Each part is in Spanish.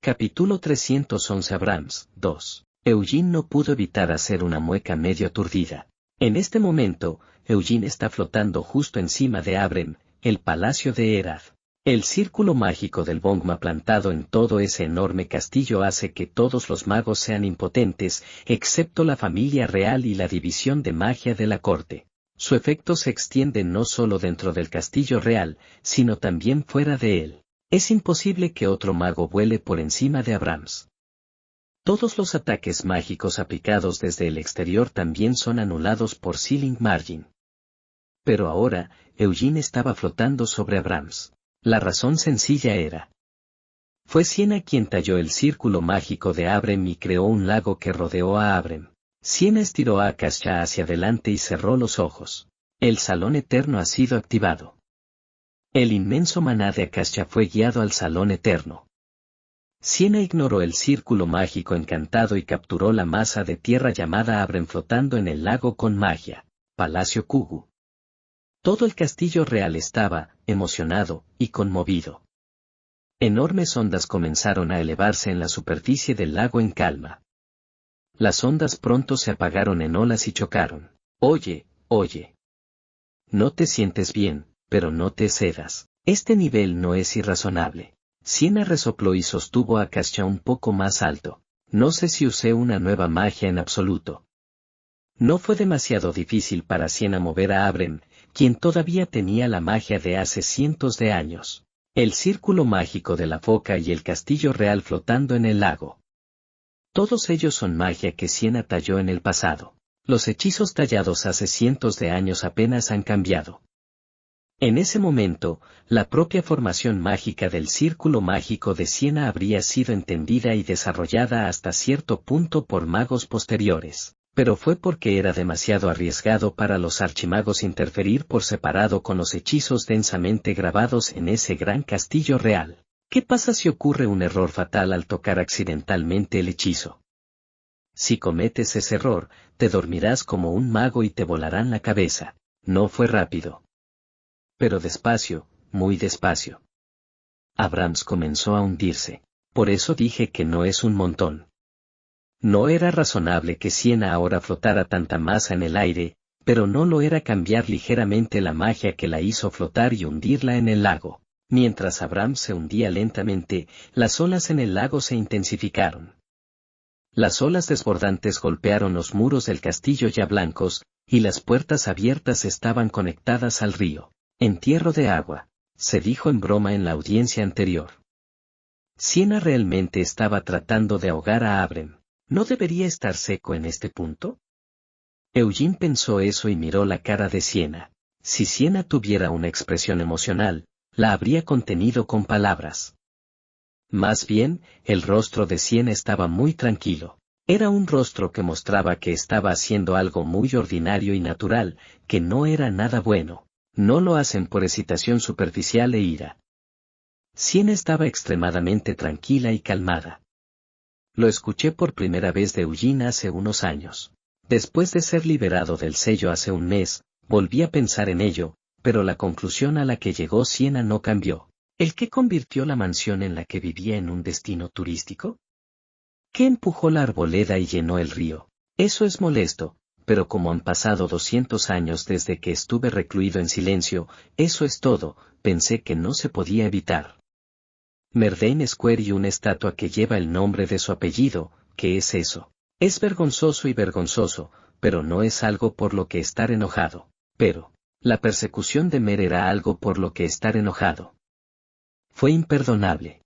Capítulo 311 Abrams 2. Eugene no pudo evitar hacer una mueca medio aturdida. En este momento, Eugene está flotando justo encima de Abrem, el palacio de Erath. El círculo mágico del Bongma plantado en todo ese enorme castillo hace que todos los magos sean impotentes, excepto la familia real y la división de magia de la corte. Su efecto se extiende no solo dentro del castillo real, sino también fuera de él. Es imposible que otro mago vuele por encima de Abrams. Todos los ataques mágicos aplicados desde el exterior también son anulados por Sealing Margin. Pero ahora, Eugene estaba flotando sobre Abrams. La razón sencilla era: fue Siena quien talló el círculo mágico de Abrem y creó un lago que rodeó a Abrem. Siena estiró a Akasha hacia adelante y cerró los ojos. El Salón Eterno ha sido activado. El inmenso maná de Akasha fue guiado al Salón Eterno. Siena ignoró el círculo mágico encantado y capturó la masa de tierra llamada Abrem flotando en el lago con magia. Palacio Kugu. Todo el castillo real estaba, emocionado, y conmovido. Enormes ondas comenzaron a elevarse en la superficie del lago en calma. Las ondas pronto se apagaron en olas y chocaron. Oye. No te sientes bien, pero no te cedas. Este nivel no es irrazonable. Siena resopló y sostuvo a Akasha un poco más alto. No sé si usé una nueva magia en absoluto. No fue demasiado difícil para Siena mover a Abrem, quien todavía tenía la magia de hace cientos de años. El círculo mágico de la foca y el castillo real flotando en el lago. Todos ellos son magia que Siena talló en el pasado. Los hechizos tallados hace cientos de años apenas han cambiado. En ese momento, la propia formación mágica del círculo mágico de Siena habría sido entendida y desarrollada hasta cierto punto por magos posteriores, pero fue porque era demasiado arriesgado para los archimagos interferir por separado con los hechizos densamente grabados en ese gran castillo real. ¿Qué pasa si ocurre un error fatal al tocar accidentalmente el hechizo? Si cometes ese error, te dormirás como un mago y te volarán la cabeza. No fue rápido. Pero despacio, muy despacio. Abrams comenzó a hundirse. Por eso dije que no es un montón. No era razonable que Siena ahora flotara tanta masa en el aire, pero no lo era cambiar ligeramente la magia que la hizo flotar y hundirla en el lago. Mientras Abrams se hundía lentamente, las olas en el lago se intensificaron. Las olas desbordantes golpearon los muros del castillo ya blancos, y las puertas abiertas estaban conectadas al río. Entierro de agua, se dijo en broma en la audiencia anterior. Siena realmente estaba tratando de ahogar a Abrem. ¿No debería estar seco en este punto? Eugene pensó eso y miró la cara de Siena. Si Siena tuviera una expresión emocional, la habría contenido con palabras. Más bien, el rostro de Siena estaba muy tranquilo. Era un rostro que mostraba que estaba haciendo algo muy ordinario y natural, que no era nada bueno. No lo hacen por excitación superficial e ira. Siena estaba extremadamente tranquila y calmada. Lo escuché por primera vez de Eugene hace unos años. Después de ser liberado del sello hace un mes, volví a pensar en ello, pero la conclusión a la que llegó Siena no cambió. ¿El qué convirtió la mansión en la que vivía en un destino turístico? ¿Qué empujó la arboleda y llenó el río? Eso es molesto, pero como han pasado 200 años desde que estuve recluido en silencio, eso es todo, pensé que no se podía evitar. Merdane Square y una estatua que lleva el nombre de su apellido, ¿qué es eso? Es vergonzoso y vergonzoso, pero no es algo por lo que estar enojado. Pero, la persecución de Mer era algo por lo que estar enojado. Fue imperdonable.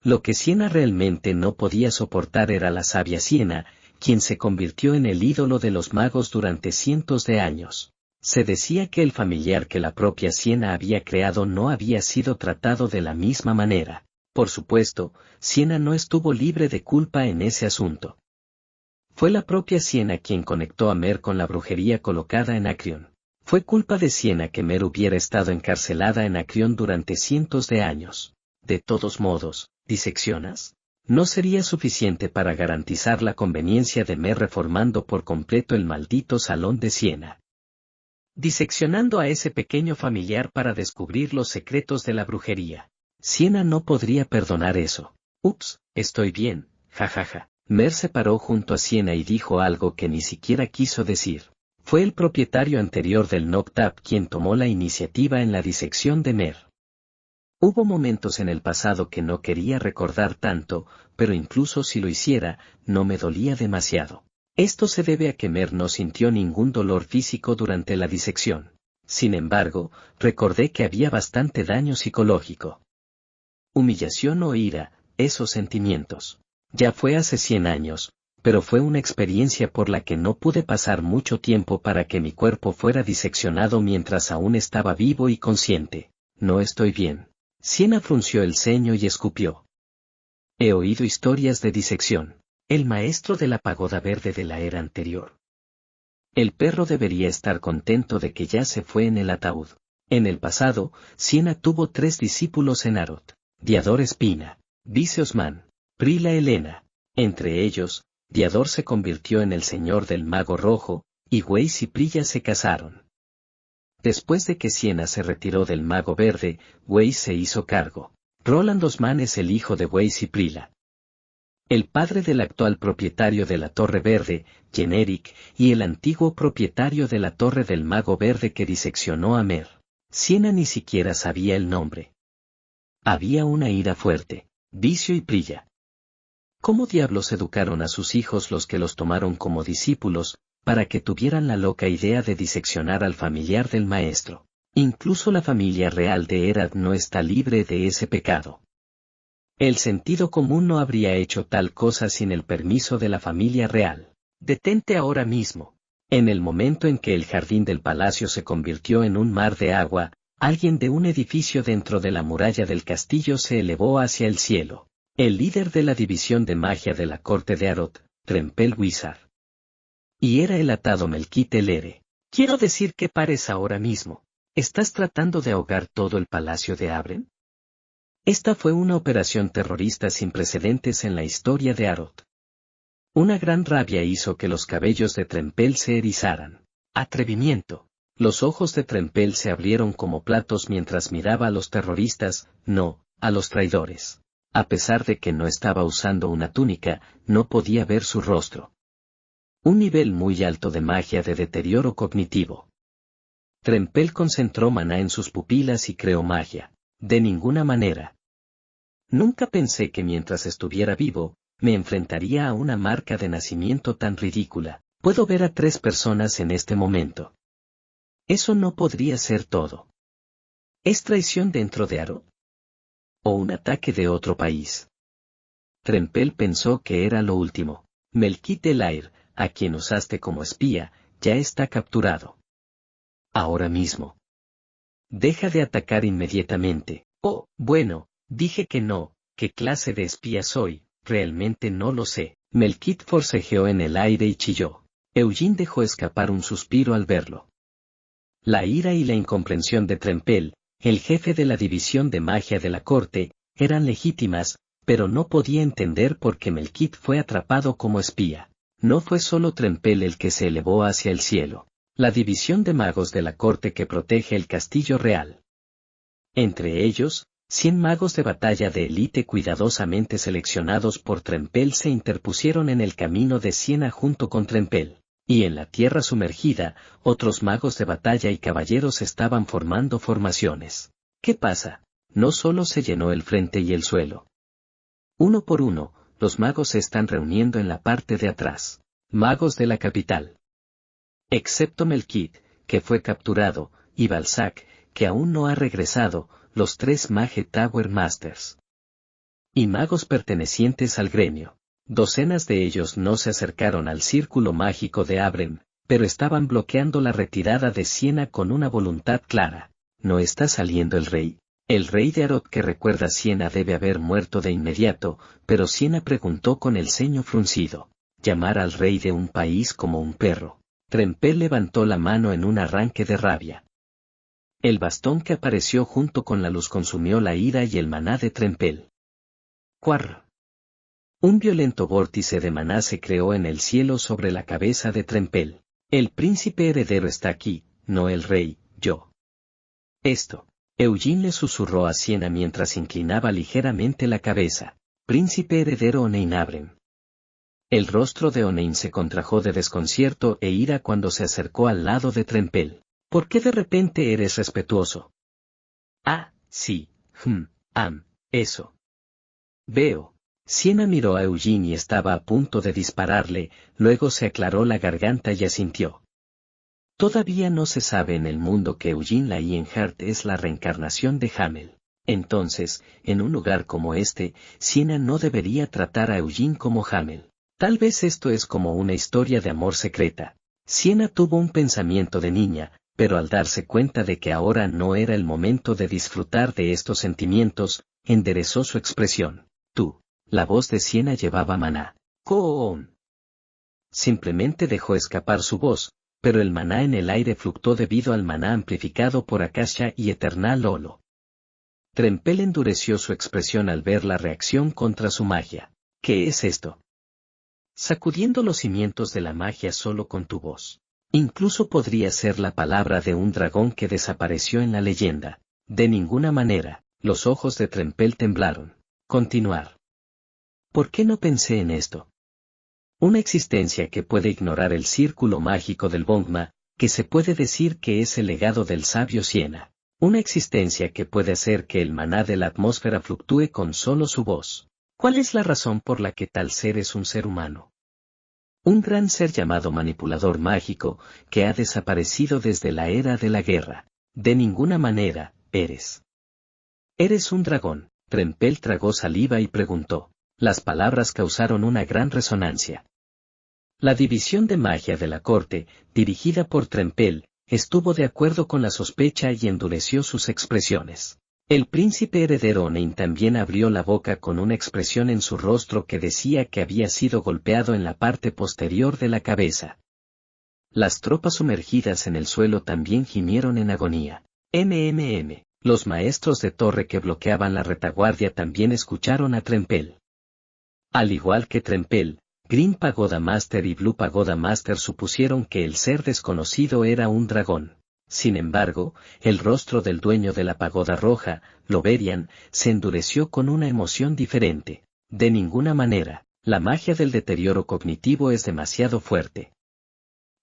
Lo que Siena realmente no podía soportar era la sabia Siena, quien se convirtió en el ídolo de los magos durante cientos de años. Se decía que el familiar que la propia Siena había creado no había sido tratado de la misma manera. Por supuesto, Siena no estuvo libre de culpa en ese asunto. Fue la propia Siena quien conectó a Mer con la brujería colocada en Acrión. Fue culpa de Siena que Mer hubiera estado encarcelada en Acrión durante cientos de años. De todos modos, ¿diseccionas? No sería suficiente para garantizar la conveniencia de Mer reformando por completo el maldito salón de Siena. Diseccionando a ese pequeño familiar para descubrir los secretos de la brujería. Siena no podría perdonar eso. Ups, estoy bien, jajaja. Mer se paró junto a Sienna y dijo algo que ni siquiera quiso decir. Fue el propietario anterior del Noctap quien tomó la iniciativa en la disección de Mer. Hubo momentos en el pasado que no quería recordar tanto, pero incluso si lo hiciera, no me dolía demasiado. Esto se debe a que Mer no sintió ningún dolor físico durante la disección. Sin embargo, recordé que había bastante daño psicológico. Humillación o ira, esos sentimientos. Ya fue hace 100 años, pero fue una experiencia por la que no pude pasar mucho tiempo para que mi cuerpo fuera diseccionado mientras aún estaba vivo y consciente. No estoy bien. Sienna frunció el ceño y escupió. He oído historias de disección. El maestro de la pagoda verde de la era anterior. El perro debería estar contento de que ya se fue en el ataúd. En el pasado, Sienna tuvo 3 discípulos en Arot. Diador Espina, Vice Osman, Prila Helena. Entre ellos, Diador se convirtió en el señor del mago rojo, y Weiss y Prilla se casaron. Después de que Sienna se retiró del mago verde, Weiss se hizo cargo. Roland Osman es el hijo de Weiss y Prila. El padre del actual propietario de la Torre Verde, Generic, y el antiguo propietario de la Torre del Mago Verde que diseccionó a Mer. Sienna ni siquiera sabía el nombre. Había una ira fuerte. Vicio y Prilla. ¿Cómo diablos educaron a sus hijos los que los tomaron como discípulos, para que tuvieran la loca idea de diseccionar al familiar del maestro? Incluso la familia real de Erad no está libre de ese pecado. El sentido común no habría hecho tal cosa sin el permiso de la familia real. Detente ahora mismo. En el momento en que el jardín del palacio se convirtió en un mar de agua, alguien de un edificio dentro de la muralla del castillo se elevó hacia el cielo. El líder de la división de magia de la corte de Arot, Trempel Wizard. Y era el atado Melkite Elere. Quiero decir que pares ahora mismo. ¿Estás tratando de ahogar todo el palacio de Abren? Esta fue una operación terrorista sin precedentes en la historia de Arot. Una gran rabia hizo que los cabellos de Trempel se erizaran. Atrevimiento. Los ojos de Trempel se abrieron como platos mientras miraba a los terroristas, no, a los traidores. A pesar de que no estaba usando una túnica, no podía ver su rostro. Un nivel muy alto de magia de deterioro cognitivo. Trempel concentró maná en sus pupilas y creó magia. De ninguna manera. Nunca pensé que mientras estuviera vivo, me enfrentaría a una marca de nacimiento tan ridícula. Puedo ver a 3 personas en este momento. Eso no podría ser todo. ¿Es traición dentro de Arot? ¿O un ataque de otro país? Trempel pensó que era lo último. Melkite Lair, a quien usaste como espía, ya está capturado. Ahora mismo. Deja de atacar inmediatamente. Oh, bueno, dije que no. ¿Qué clase de espía soy? Realmente no lo sé. Melkite forcejeó en el aire y chilló. Eugene dejó escapar un suspiro al verlo. La ira y la incomprensión de Trempel, el jefe de la división de magia de la corte, eran legítimas, pero no podía entender por qué Melkite fue atrapado como espía. No fue solo Trempel el que se elevó hacia el cielo. La división de magos de la corte que protege el castillo real. Entre ellos, 100 magos de batalla de élite cuidadosamente seleccionados por Trempel se interpusieron en el camino de Siena junto con Trempel. Y en la tierra sumergida, otros magos de batalla y caballeros estaban formando formaciones. ¿Qué pasa? No solo se llenó el frente y el suelo. Uno por uno, los magos se están reuniendo en la parte de atrás. Magos de la capital. Excepto Melkite, que fue capturado, y Balzac, que aún no ha regresado, los 3 Mage Tower Masters. Y magos pertenecientes al gremio. Docenas de ellos no se acercaron al círculo mágico de Abren, pero estaban bloqueando la retirada de Siena con una voluntad clara. ¿No está saliendo el rey? El rey de Arot que recuerda Siena debe haber muerto de inmediato, pero Siena preguntó con el ceño fruncido. ¿Llamar al rey de un país como un perro? Trempel levantó la mano en un arranque de rabia. El bastón que apareció junto con la luz consumió la ira y el maná de Trempel. ¡Cuarr! Un violento vórtice de maná se creó en el cielo sobre la cabeza de Trempel. El príncipe heredero está aquí, no el rey, yo. Esto. Eugene le susurró a Siena mientras inclinaba ligeramente la cabeza. príncipe heredero Onein Abrem. El rostro de Onein se contrajo de desconcierto e ira cuando se acercó al lado de Trempel. ¿Por qué de repente eres respetuoso? Ah, sí, eso. Veo. Siena miró a Eugene y estaba a punto de dispararle, luego se aclaró la garganta y asintió. Todavía no se sabe en el mundo que Eugene Lionheart es la reencarnación de Hamel. Entonces, en un lugar como este, Siena no debería tratar a Eugene como Hamel. Tal vez esto es como una historia de amor secreta. Siena tuvo un pensamiento de niña, pero al darse cuenta de que ahora no era el momento de disfrutar de estos sentimientos, enderezó su expresión. Tú. La voz de Siena llevaba maná. ¡Coon! Simplemente dejó escapar su voz, pero el maná en el aire fluctuó debido al maná amplificado por Akasha y Eternal Olo. Trempel endureció su expresión al ver la reacción contra su magia. ¿Qué es esto? Sacudiendo los cimientos de la magia solo con tu voz. Incluso podría ser la palabra de un dragón que desapareció en la leyenda. De ninguna manera, los ojos de Trempel temblaron. Continuar. ¿Por qué no pensé en esto? Una existencia que puede ignorar el círculo mágico del Bongma, que se puede decir que es el legado del sabio Siena. Una existencia que puede hacer que el maná de la atmósfera fluctúe con solo su voz. ¿Cuál es la razón por la que tal ser es un ser humano? Un gran ser llamado manipulador mágico, que ha desaparecido desde la era de la guerra. De ninguna manera, eres. Eres un dragón. Trempel tragó saliva y preguntó. Las palabras causaron una gran resonancia. La división de magia de la corte, dirigida por Trempel, estuvo de acuerdo con la sospecha y endureció sus expresiones. El príncipe heredero Onein también abrió la boca con una expresión en su rostro que decía que había sido golpeado en la parte posterior de la cabeza. Las tropas sumergidas en el suelo también gimieron en agonía. Los maestros de torre que bloqueaban la retaguardia también escucharon a Trempel. Al igual que Trempel, Green Pagoda Master y Blue Pagoda Master supusieron que el ser desconocido era un dragón. Sin embargo, el rostro del dueño de la pagoda roja, Loberian, se endureció con una emoción diferente. De ninguna manera, la magia del deterioro cognitivo es demasiado fuerte.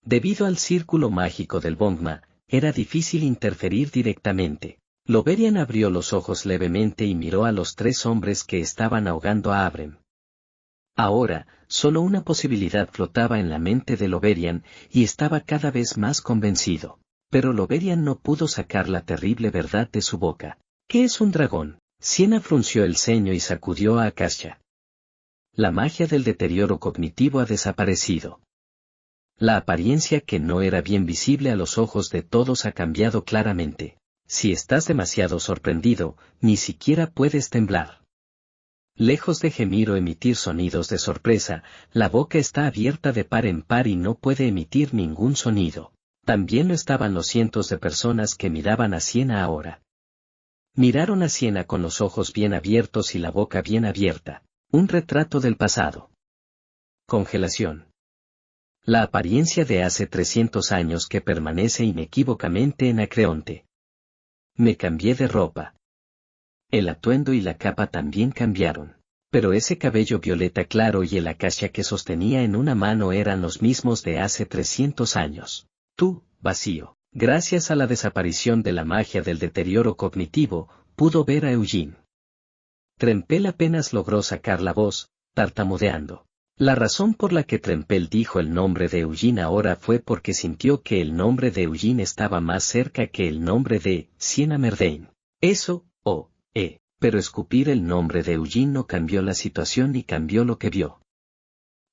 Debido al círculo mágico del Bongma, era difícil interferir directamente. Loberian abrió los ojos levemente y miró a los tres hombres que estaban ahogando a Abrem. Ahora, solo una posibilidad flotaba en la mente de Loberian, y estaba cada vez más convencido. Pero Loberian no pudo sacar la terrible verdad de su boca. ¿Qué es un dragón? Siena frunció el ceño y sacudió a Akasha. La magia del deterioro cognitivo ha desaparecido. La apariencia que no era bien visible a los ojos de todos ha cambiado claramente. Si estás demasiado sorprendido, ni siquiera puedes temblar. Lejos de gemir o emitir sonidos de sorpresa, la boca está abierta de par en par y no puede emitir ningún sonido. También lo estaban los cientos de personas que miraban a Siena ahora. Miraron a Siena con los ojos bien abiertos y la boca bien abierta. Un retrato del pasado. Congelación. La apariencia de hace 300 años que permanece inequívocamente en Acreonte. Me cambié de ropa. El atuendo y la capa también cambiaron. Pero ese cabello violeta claro y el acacia que sostenía en una mano eran los mismos de hace 300 años. Tú, vacío. Gracias a la desaparición de la magia del deterioro cognitivo, pudo ver a Eugene. Trempel apenas logró sacar la voz, tartamudeando. La razón por la que Trempel dijo el nombre de Eugene ahora fue porque sintió que el nombre de Eugene estaba más cerca que el nombre de Siena Merdain. Eso, pero escupir el nombre de Eugene no cambió la situación ni cambió lo que vio.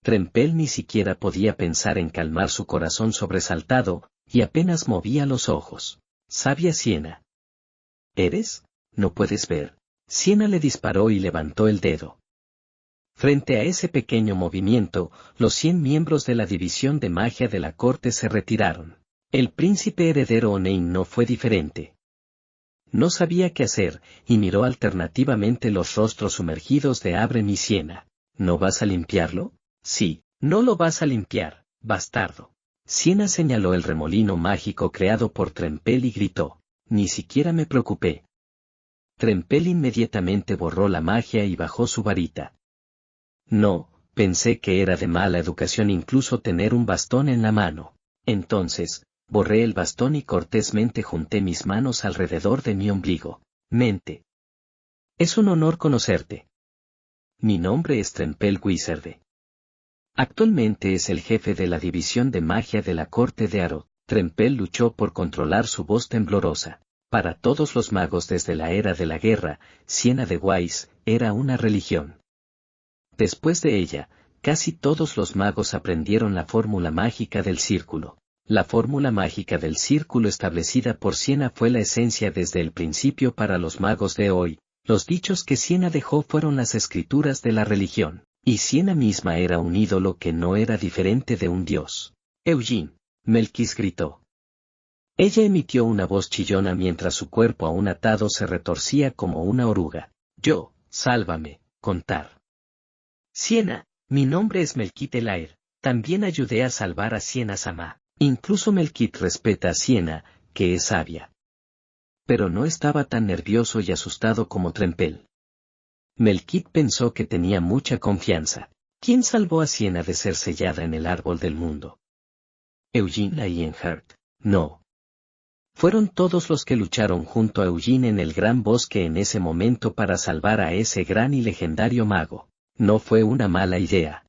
Trempel ni siquiera podía pensar en calmar su corazón sobresaltado, y apenas movía los ojos. Sabia Siena. ¿Eres? No puedes ver. Siena le disparó y levantó el dedo. Frente a ese pequeño movimiento, los 100 miembros de la división de magia de la corte se retiraron. El príncipe heredero Onein no fue diferente. No sabía qué hacer, y miró alternativamente los rostros sumergidos de Abrem y Siena. ¿No vas a limpiarlo? Sí, no lo vas a limpiar, bastardo. Siena señaló el remolino mágico creado por Trempel y gritó. Ni siquiera me preocupé. Trempel inmediatamente borró la magia y bajó su varita. No, pensé que era de mala educación incluso tener un bastón en la mano. Entonces, borré el bastón y cortésmente junté mis manos alrededor de mi ombligo. Mente. Es un honor conocerte. Mi nombre es Trempel Wizarde. Actualmente es el jefe de la división de magia de la corte de Aro. Trempel luchó por controlar su voz temblorosa. Para todos los magos desde la era de la guerra, Siena de Wise era una religión. Después de ella, casi todos los magos aprendieron la fórmula mágica del círculo. La fórmula mágica del círculo establecida por Siena fue la esencia desde el principio para los magos de hoy. Los dichos que Siena dejó fueron las escrituras de la religión, y Siena misma era un ídolo que no era diferente de un dios. Eugene, Melquis gritó. Ella emitió una voz chillona mientras su cuerpo aún atado se retorcía como una oruga. Yo, sálvame, contar. Siena, mi nombre es Melkit Elair, también ayudé a salvar a Siena Sama. Incluso Melkit respeta a Siena, que es sabia. Pero no estaba tan nervioso y asustado como Trempel. Melkit pensó que tenía mucha confianza. ¿Quién salvó a Siena de ser sellada en el árbol del mundo? Eugene Lionheart. No. Fueron todos los que lucharon junto a Eugene en el gran bosque en ese momento para salvar a ese gran y legendario mago. No fue una mala idea.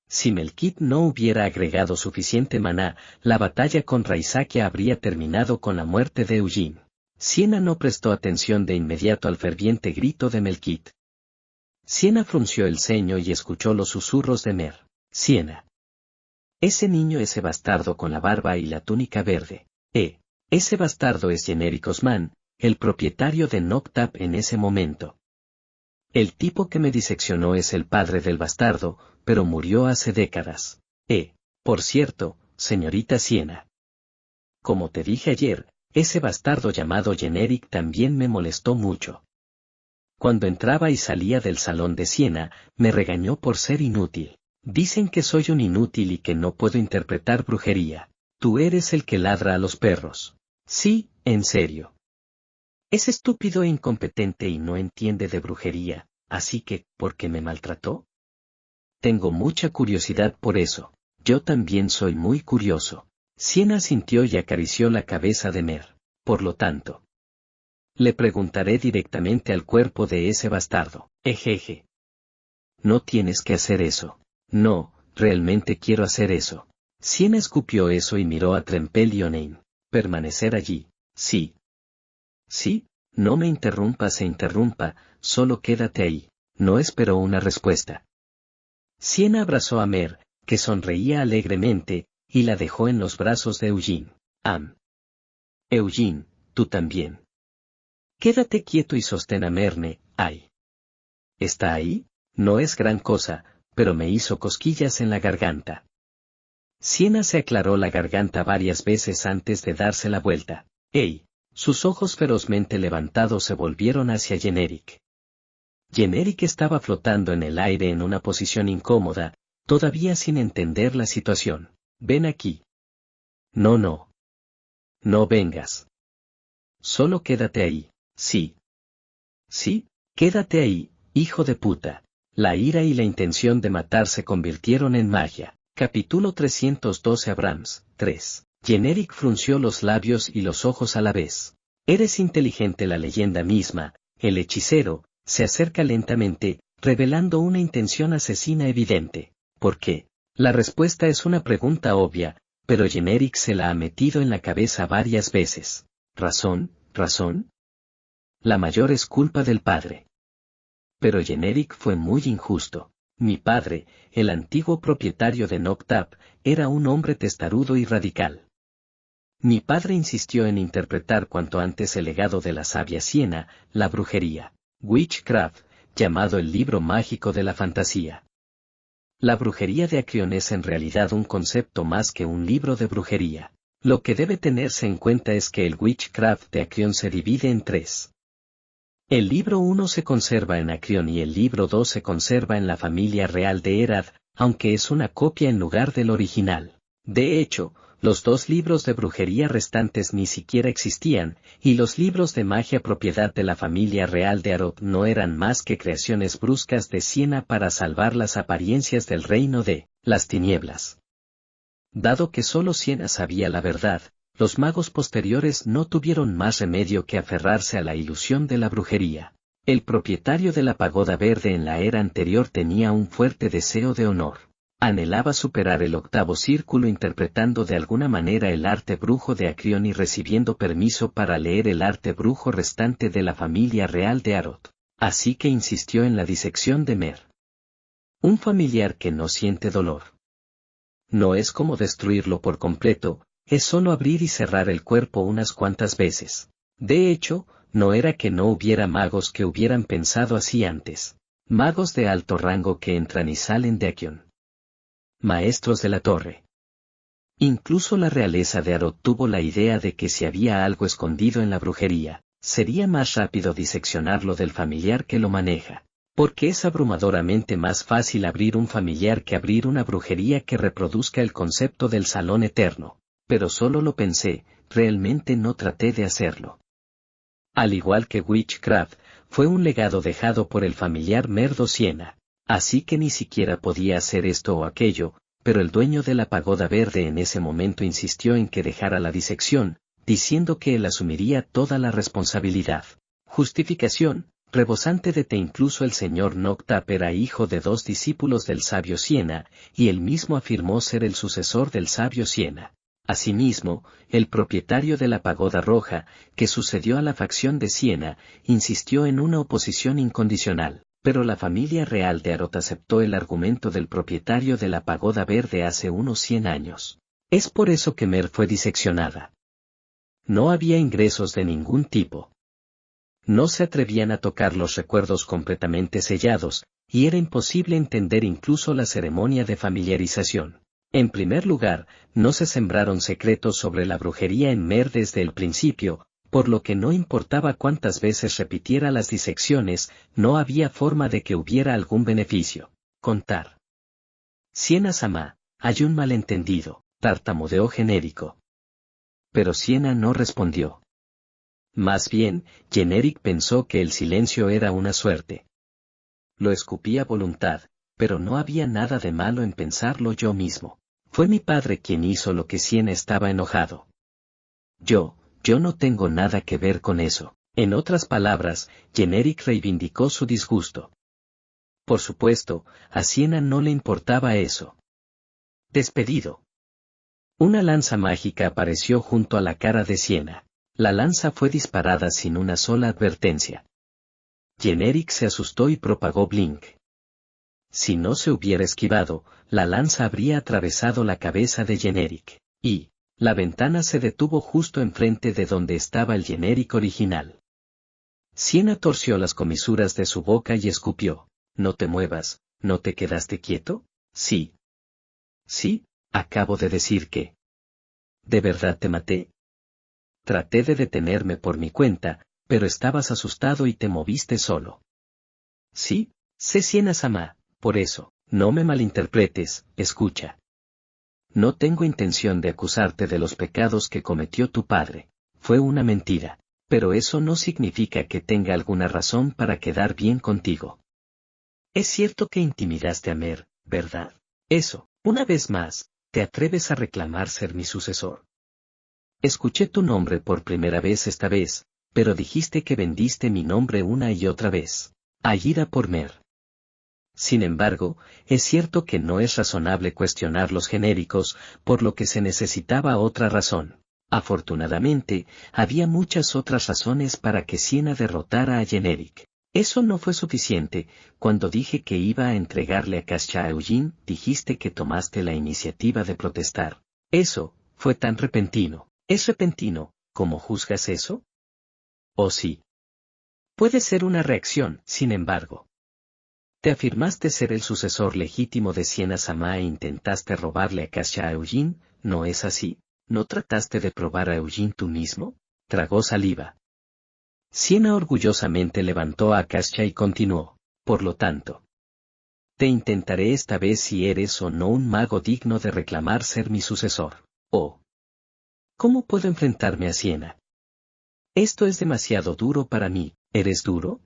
Si Melkit no hubiera agregado suficiente maná, la batalla contra Isakia habría terminado con la muerte de Eugene. Siena no prestó atención de inmediato al ferviente grito de Melkit. Siena frunció el ceño y escuchó los susurros de Mer. Siena. Ese niño, ese bastardo con la barba y la túnica verde. Ese bastardo es Generic Osman, el propietario de Noctap en ese momento. El tipo que me diseccionó es el padre del bastardo, pero murió hace décadas. Por cierto, señorita Siena. Como te dije ayer, ese bastardo llamado Generic también me molestó mucho. Cuando entraba y salía del salón de Siena, me regañó por ser inútil. Dicen que soy un inútil y que no puedo interpretar brujería. Tú eres el que ladra a los perros. Sí, en serio. Es estúpido e incompetente y no entiende de brujería, así que, ¿por qué me maltrató? Tengo mucha curiosidad por eso. Yo también soy muy curioso. Siena sintió y acarició la cabeza de Mer. Por lo tanto, le preguntaré directamente al cuerpo de ese bastardo. Ejeje. No tienes que hacer eso. No, realmente quiero hacer eso. Siena escupió eso y miró a Trempel y Onein. Permanecer allí. Sí. Sí, no me interrumpas e interrumpa, solo quédate ahí. No esperó una respuesta. Siena abrazó a Mer, que sonreía alegremente, y la dejó en los brazos de Eugene. Eugene, tú también. Quédate quieto y sostén a Merne. Ay. ¿Está ahí? No es gran cosa, pero me hizo cosquillas en la garganta. Siena se aclaró la garganta varias veces antes de darse la vuelta. ¡Ey! Sus ojos ferozmente levantados se volvieron hacia Generic. Generic estaba flotando en el aire en una posición incómoda, todavía sin entender la situación. Ven aquí. No. No vengas. Solo quédate ahí. Sí. Sí, quédate ahí, hijo de puta. La ira y la intención de matar se convirtieron en magia. Capítulo 312 Abrams, 3. Generic frunció los labios y los ojos a la vez. Eres inteligente. La leyenda misma, el hechicero, se acerca lentamente, revelando una intención asesina evidente. ¿Por qué? La respuesta es una pregunta obvia, pero Generic se la ha metido en la cabeza varias veces. ¿Razón? La mayor es culpa del padre. Pero Generic fue muy injusto. Mi padre, el antiguo propietario de Noctap, era un hombre testarudo y radical. Mi padre insistió en interpretar cuanto antes el legado de la sabia Siena, la brujería, witchcraft, llamado el libro mágico de la fantasía. La brujería de Acrión es en realidad un concepto más que un libro de brujería. Lo que debe tenerse en cuenta es que el witchcraft de Acrión se divide en tres. El libro 1 se conserva en Acrión y el libro 2 se conserva en la familia real de Herad, aunque es una copia en lugar del original. De hecho, Los 2 libros de brujería restantes ni siquiera existían, y los libros de magia propiedad de la familia real de Arod no eran más que creaciones bruscas de Siena para salvar las apariencias del reino de las tinieblas. Dado que solo Siena sabía la verdad, los magos posteriores no tuvieron más remedio que aferrarse a la ilusión de la brujería. El propietario de la pagoda verde en la era anterior tenía un fuerte deseo de honor. Anhelaba superar el 8º círculo interpretando de alguna manera el arte brujo de Acrión y recibiendo permiso para leer el arte brujo restante de la familia real de Arod. Así que insistió en la disección de Mer. Un familiar que no siente dolor. No es como destruirlo por completo, es solo abrir y cerrar el cuerpo unas cuantas veces. De hecho, no era que no hubiera magos que hubieran pensado así antes. Magos de alto rango que entran y salen de Acrión. Maestros de la torre. Incluso la realeza de Arod tuvo la idea de que si había algo escondido en la brujería, sería más rápido diseccionarlo del familiar que lo maneja. Porque es abrumadoramente más fácil abrir un familiar que abrir una brujería que reproduzca el concepto del salón eterno. Pero solo lo pensé, realmente no traté de hacerlo. Al igual que Witchcraft, fue un legado dejado por el familiar Merdo Siena. Así que ni siquiera podía hacer esto o aquello, pero el dueño de la pagoda verde en ese momento insistió en que dejara la disección, diciendo que él asumiría toda la responsabilidad. Justificación, rebosante de incluso el señor Noctap era hijo de 2 discípulos del sabio Siena, y él mismo afirmó ser el sucesor del sabio Siena. Asimismo, el propietario de la pagoda roja, que sucedió a la facción de Siena, insistió en una oposición incondicional. Pero la familia real de Arod aceptó el argumento del propietario de la pagoda verde hace unos 100 años. Es por eso que Mer fue diseccionada. No había ingresos de ningún tipo. No se atrevían a tocar los recuerdos completamente sellados, y era imposible entender incluso la ceremonia de familiarización. En primer lugar, no se sembraron secretos sobre la brujería en Mer desde el principio, por lo que no importaba cuántas veces repitiera las disecciones, no había forma de que hubiera algún beneficio. Contar. Siena-sama, hay un malentendido, tartamudeó Genérico. Pero Siena no respondió. Más bien, Generic pensó que el silencio era una suerte. Lo escupí a voluntad, pero no había nada de malo en pensarlo yo mismo. Fue mi padre quien hizo lo que Siena estaba enojado. Yo no tengo nada que ver con eso. En otras palabras, Generic reivindicó su disgusto. Por supuesto, a Siena no le importaba eso. Despedido. Una lanza mágica apareció junto a la cara de Siena. La lanza fue disparada sin una sola advertencia. Generic se asustó y propagó Blink. Si no se hubiera esquivado, la lanza habría atravesado la cabeza de Generic, y la ventana se detuvo justo enfrente de donde estaba el Generic original. Siena torció las comisuras de su boca y escupió. No te muevas, ¿no te quedaste quieto? Sí. Sí, acabo de decir que. ¿De verdad te maté? Traté de detenerme por mi cuenta, pero estabas asustado y te moviste solo. Sí, sé Siena-sama, por eso, no me malinterpretes, escucha. No tengo intención de acusarte de los pecados que cometió tu padre, fue una mentira, pero eso no significa que tenga alguna razón para quedar bien contigo. Es cierto que intimidaste a Mer, ¿verdad? Eso, una vez más, te atreves a reclamar ser mi sucesor. Escuché tu nombre por primera vez esta vez, pero dijiste que vendiste mi nombre una y otra vez. Ayida por Mer. Sin embargo, es cierto que no es razonable cuestionar los genéricos, por lo que se necesitaba otra razón. Afortunadamente, había muchas otras razones para que Siena derrotara a Generic. Eso no fue suficiente. Cuando dije que iba a entregarle a Cascha a Eugene, dijiste que tomaste la iniciativa de protestar. Eso fue tan repentino. ¿Es repentino, como juzgas eso? ¿O sí? Puede ser una reacción, sin embargo. Te afirmaste ser el sucesor legítimo de Siena-sama e intentaste robarle a Cascha a Eugene, ¿no es así? ¿No trataste de probar a Eugene tú mismo? Tragó saliva. Siena orgullosamente levantó a Cascha y continuó. Por lo tanto, te intentaré esta vez si eres o no un mago digno de reclamar ser mi sucesor. Oh, ¿Cómo puedo enfrentarme a Siena? Esto es demasiado duro para mí. ¿Eres duro?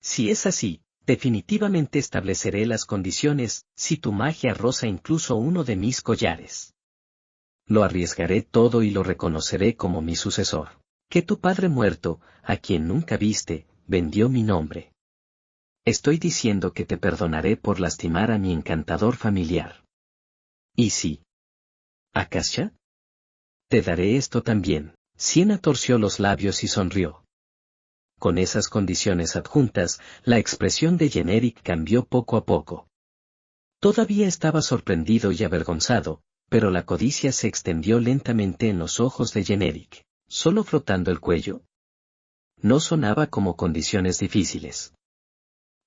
Si es así, definitivamente estableceré las condiciones, si tu magia roza incluso uno de mis collares. Lo arriesgaré todo y lo reconoceré como mi sucesor. Que tu padre muerto, a quien nunca viste, vendió mi nombre. Estoy diciendo que te perdonaré por lastimar a mi encantador familiar. ¿Y sí? ¿Akasha? Te daré esto también. Siena torció los labios y sonrió. Con esas condiciones adjuntas, la expresión de Generic cambió poco a poco. Todavía estaba sorprendido y avergonzado, pero la codicia se extendió lentamente en los ojos de Generic, solo frotando el cuello. No sonaba como condiciones difíciles.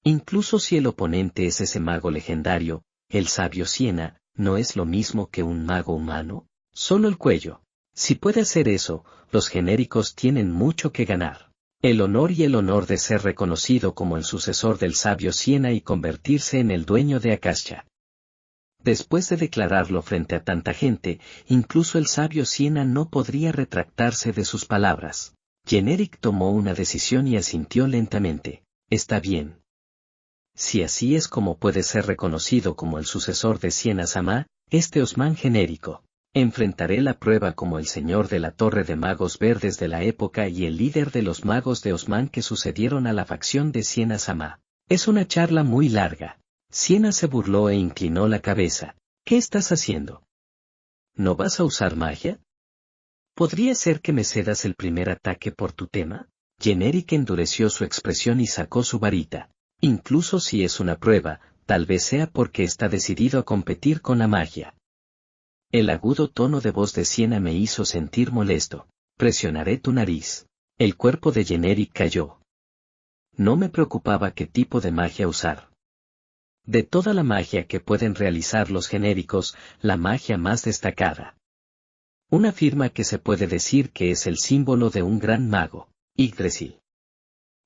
Incluso si el oponente es ese mago legendario, el sabio Siena, ¿no es lo mismo que un mago humano? Solo el cuello. Si puede hacer eso, los genéricos tienen mucho que ganar. El honor y el honor de ser reconocido como el sucesor del sabio Siena y convertirse en el dueño de Akasha. Después de declararlo frente a tanta gente, incluso el sabio Siena no podría retractarse de sus palabras. Generic tomó una decisión y asintió lentamente. Está bien. Si así es como puede ser reconocido como el sucesor de Siena-sama, este Osman genérico. Enfrentaré la prueba como el señor de la Torre de Magos Verdes de la época y el líder de los magos de Osman que sucedieron a la facción de Siena-sama. Es una charla muy larga. Siena se burló e inclinó la cabeza. ¿Qué estás haciendo? ¿No vas a usar magia? ¿Podría ser que me cedas el primer ataque por tu tema? Generic endureció su expresión y sacó su varita. Incluso si es una prueba, tal vez sea porque está decidido a competir con la magia. El agudo tono de voz de Siena me hizo sentir molesto. Presionaré tu nariz. El cuerpo de Generic cayó. No me preocupaba qué tipo de magia usar. De toda la magia que pueden realizar los genéricos, la magia más destacada. Una firma que se puede decir que es el símbolo de un gran mago, Yggdrasil.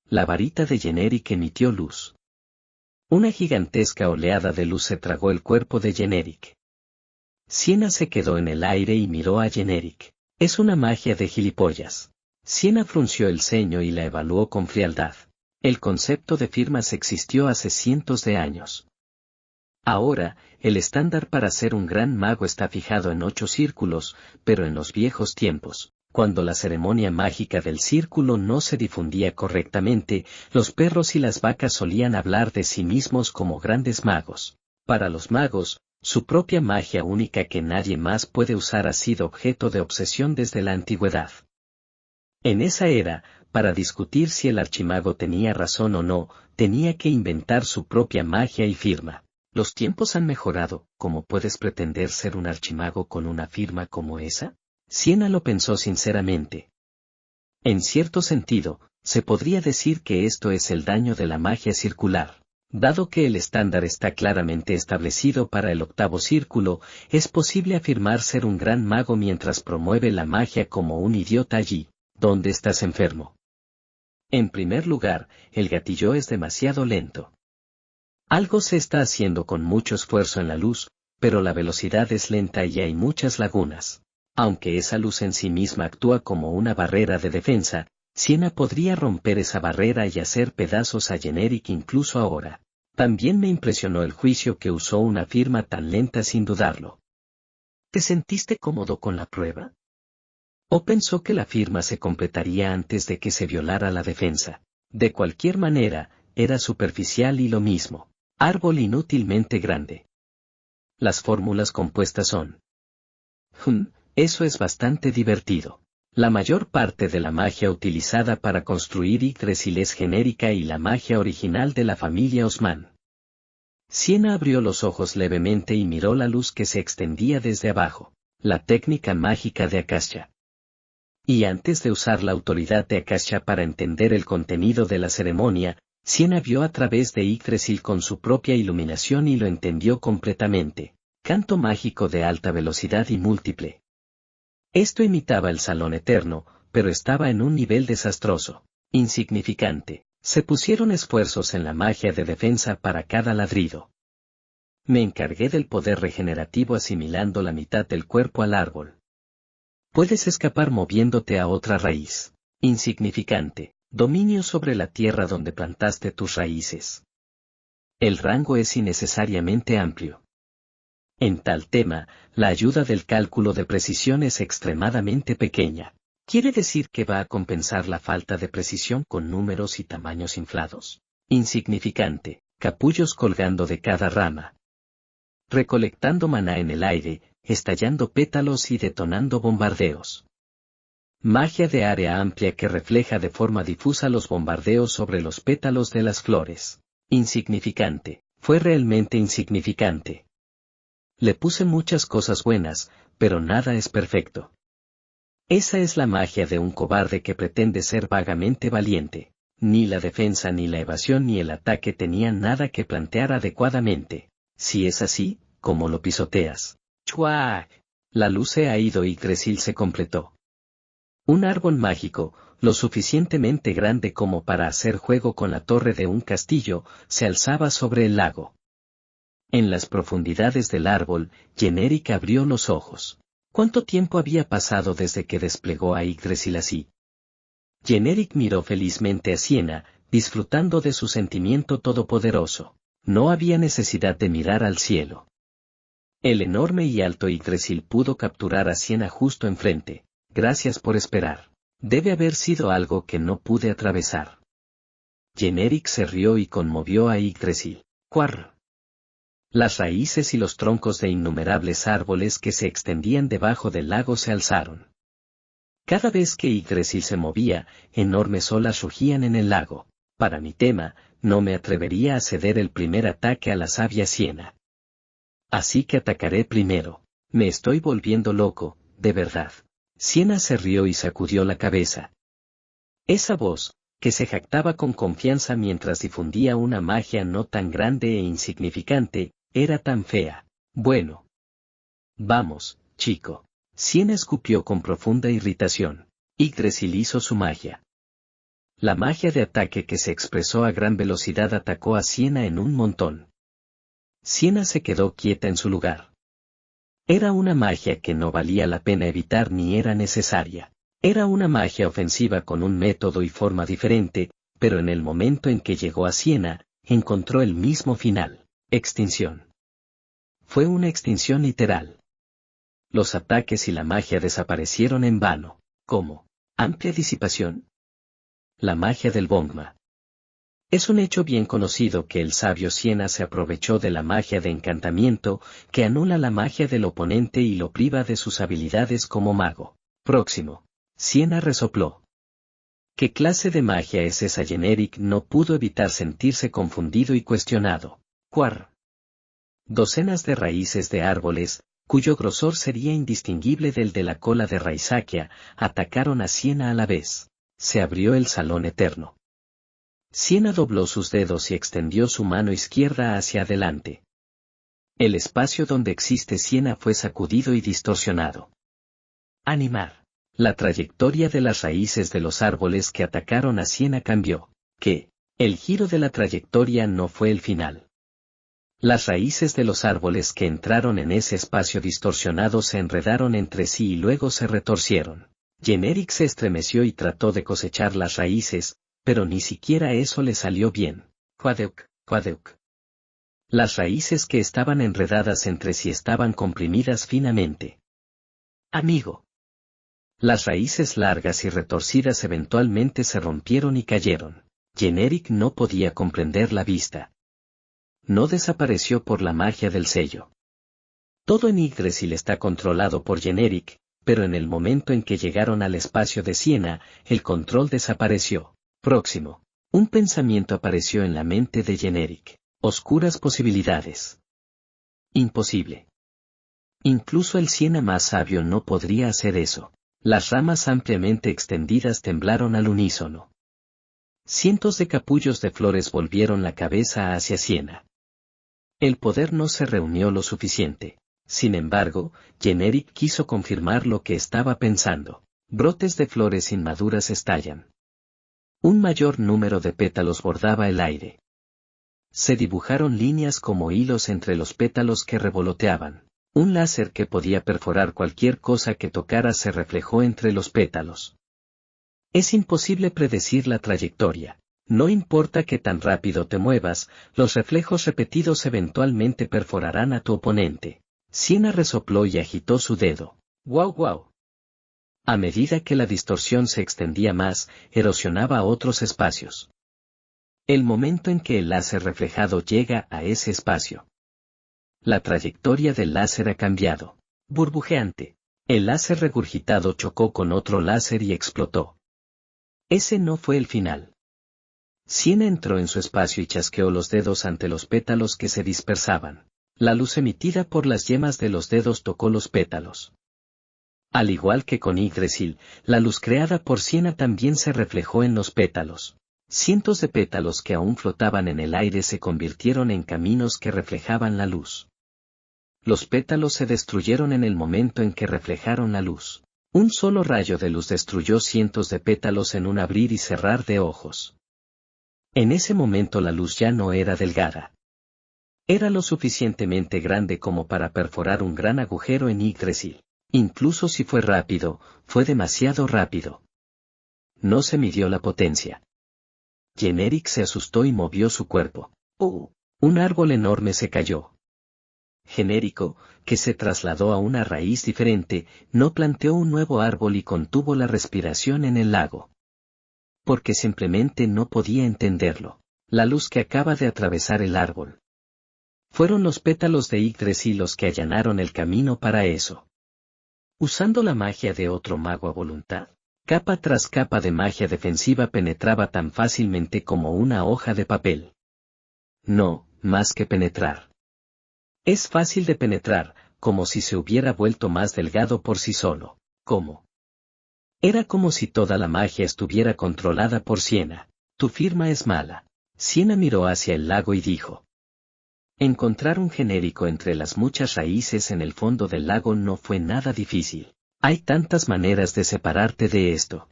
La varita de Generic emitió luz. Una gigantesca oleada de luz se tragó el cuerpo de Generic. Siena se quedó en el aire y miró a Generic. Es una magia de gilipollas. Siena frunció el ceño y la evaluó con frialdad. El concepto de firmas existió hace cientos de años. Ahora, el estándar para ser un gran mago está fijado en 8 círculos, pero en los viejos tiempos, cuando la ceremonia mágica del círculo no se difundía correctamente, los perros y las vacas solían hablar de sí mismos como grandes magos. Para los magos, su propia magia única que nadie más puede usar ha sido objeto de obsesión desde la antigüedad. En esa era, para discutir si el archimago tenía razón o no, tenía que inventar su propia magia y firma. Los tiempos han mejorado, ¿cómo puedes pretender ser un archimago con una firma como esa? Siena lo pensó sinceramente. En cierto sentido, se podría decir que esto es el daño de la magia circular. Dado que el estándar está claramente establecido para el 8º círculo, es posible afirmar ser un gran mago mientras promueve la magia como un idiota allí, donde estás enfermo. En primer lugar, el gatillo es demasiado lento. Algo se está haciendo con mucho esfuerzo en la luz, pero la velocidad es lenta y hay muchas lagunas. Aunque esa luz en sí misma actúa como una barrera de defensa, Siena podría romper esa barrera y hacer pedazos a Generic incluso ahora. También me impresionó el juicio que usó una firma tan lenta sin dudarlo. ¿Te sentiste cómodo con la prueba? ¿O pensó que la firma se completaría antes de que se violara la defensa? De cualquier manera, era superficial y lo mismo. Árbol inútilmente grande. Las fórmulas compuestas son. Eso es bastante divertido. La mayor parte de la magia utilizada para construir Yggdrasil es genérica y la magia original de la familia Osman. Siena abrió los ojos levemente y miró la luz que se extendía desde abajo. La técnica mágica de Akasha. Y antes de usar la autoridad de Akasha para entender el contenido de la ceremonia, Siena vio a través de Yggdrasil con su propia iluminación y lo entendió completamente. Canto mágico de alta velocidad y múltiple. Esto imitaba el salón eterno, pero estaba en un nivel desastroso, insignificante. Se pusieron esfuerzos en la magia de defensa para cada ladrido. Me encargué del poder regenerativo asimilando la mitad del cuerpo al árbol. Puedes escapar moviéndote a otra raíz. Insignificante. Dominio sobre la tierra donde plantaste tus raíces. El rango es innecesariamente amplio. En tal tema, la ayuda del cálculo de precisión es extremadamente pequeña. Quiere decir que va a compensar la falta de precisión con números y tamaños inflados. Insignificante. Capullos colgando de cada rama. Recolectando maná en el aire, estallando pétalos y detonando bombardeos. Magia de área amplia que refleja de forma difusa los bombardeos sobre los pétalos de las flores. Insignificante. Fue realmente insignificante. Le puse muchas cosas buenas, pero nada es perfecto. Esa es la magia de un cobarde que pretende ser vagamente valiente. Ni la defensa ni la evasión ni el ataque tenían nada que plantear adecuadamente. Si es así, ¿cómo lo pisoteas? ¡Chuac! La luz se ha ido y Yggdrasil se completó. Un árbol mágico, lo suficientemente grande como para hacer juego con la torre de un castillo, se alzaba sobre el lago. En las profundidades del árbol, Yennerik abrió los ojos. ¿Cuánto tiempo había pasado desde que desplegó a Yggdrasil así? Yennerik miró felizmente a Siena, disfrutando de su sentimiento todopoderoso. No había necesidad de mirar al cielo. El enorme y alto Yggdrasil pudo capturar a Siena justo enfrente. Gracias por esperar. Debe haber sido algo que no pude atravesar. Yennerik se rió y conmovió a Yggdrasil. ¡Cuar! Las raíces y los troncos de innumerables árboles que se extendían debajo del lago se alzaron. Cada vez que Yggdrasil se movía, enormes olas rugían en el lago. Para mi tema, no me atrevería a ceder el primer ataque a la sabia Siena. Así que atacaré primero. Me estoy volviendo loco, de verdad. Siena se rió y sacudió la cabeza. Esa voz, que se jactaba con confianza mientras difundía una magia no tan grande e insignificante, era tan fea. Bueno. Vamos, chico. Siena escupió con profunda irritación. Yggdrasil hizo su magia. La magia de ataque que se expresó a gran velocidad atacó a Siena en un montón. Siena se quedó quieta en su lugar. Era una magia que no valía la pena evitar ni era necesaria. Era una magia ofensiva con un método y forma diferente, pero en el momento en que llegó a Siena, encontró el mismo final: extinción. Fue una extinción literal. Los ataques y la magia desaparecieron en vano. ¿Cómo? ¿Amplia disipación? La magia del Bongma. Es un hecho bien conocido que el sabio Siena se aprovechó de la magia de encantamiento, que anula la magia del oponente y lo priva de sus habilidades como mago. Próximo. Siena resopló. ¿Qué clase de magia es esa? Yennerik no pudo evitar sentirse confundido y cuestionado. Cuar. Docenas de raíces de árboles, cuyo grosor sería indistinguible del de la cola de Raisakia, atacaron a Siena a la vez. Se abrió el salón eterno. Siena dobló sus dedos y extendió su mano izquierda hacia adelante. El espacio donde existe Siena fue sacudido y distorsionado. Animar. La trayectoria de las raíces de los árboles que atacaron a Siena cambió. ¿Qué? El giro de la trayectoria no fue el final. Las raíces de los árboles que entraron en ese espacio distorsionado se enredaron entre sí y luego se retorcieron. Yennerik se estremeció y trató de cosechar las raíces, pero ni siquiera eso le salió bien. Cuadeuk, cuadeuk. Las raíces que estaban enredadas entre sí estaban comprimidas finamente. Amigo. Las raíces largas y retorcidas eventualmente se rompieron y cayeron. Yennerik no podía comprender la vista. No desapareció por la magia del sello. Todo en Yggdrasil está controlado por Yennerik, pero en el momento en que llegaron al espacio de Siena, el control desapareció. Próximo. Un pensamiento apareció en la mente de Yennerik. Oscuras posibilidades. Imposible. Incluso el Siena más sabio no podría hacer eso. Las ramas ampliamente extendidas temblaron al unísono. Cientos de capullos de flores volvieron la cabeza hacia Siena. El poder no se reunió lo suficiente. Sin embargo, Yennerik quiso confirmar lo que estaba pensando. Brotes de flores inmaduras estallan. Un mayor número de pétalos bordaba el aire. Se dibujaron líneas como hilos entre los pétalos que revoloteaban. Un láser que podía perforar cualquier cosa que tocara se reflejó entre los pétalos. Es imposible predecir la trayectoria. No importa que tan rápido te muevas, los reflejos repetidos eventualmente perforarán a tu oponente. Siena resopló y agitó su dedo. ¡Guau, guau! A medida que la distorsión se extendía más, erosionaba otros espacios. El momento en que el láser reflejado llega a ese espacio. La trayectoria del láser ha cambiado. Burbujeante. El láser regurgitado chocó con otro láser y explotó. Ese no fue el final. Siena entró en su espacio y chasqueó los dedos ante los pétalos que se dispersaban. La luz emitida por las yemas de los dedos tocó los pétalos. Al igual que con Yggdrasil, la luz creada por Siena también se reflejó en los pétalos. Cientos de pétalos que aún flotaban en el aire se convirtieron en caminos que reflejaban la luz. Los pétalos se destruyeron en el momento en que reflejaron la luz. Un solo rayo de luz destruyó cientos de pétalos en un abrir y cerrar de ojos. En ese momento la luz ya no era delgada. Era lo suficientemente grande como para perforar un gran agujero en Yggdrasil. Incluso si fue rápido, fue demasiado rápido. No se midió la potencia. Generic se asustó y movió su cuerpo. ¡Oh! Un árbol enorme se cayó. Genérico, que se trasladó a una raíz diferente, no planteó un nuevo árbol y contuvo la respiración en el lago. Porque simplemente no podía entenderlo. La luz que acaba de atravesar el árbol. Fueron los pétalos de Yggdrasil los que allanaron el camino para eso. Usando la magia de otro mago a voluntad, capa tras capa de magia defensiva penetraba tan fácilmente como una hoja de papel. No, más que penetrar. Es fácil de penetrar, como si se hubiera vuelto más delgado por sí solo. ¿Cómo? Era como si toda la magia estuviera controlada por Siena. Tu firma es mala. Siena miró hacia el lago y dijo. Encontrar un genérico entre las muchas raíces en el fondo del lago no fue nada difícil. Hay tantas maneras de separarte de esto.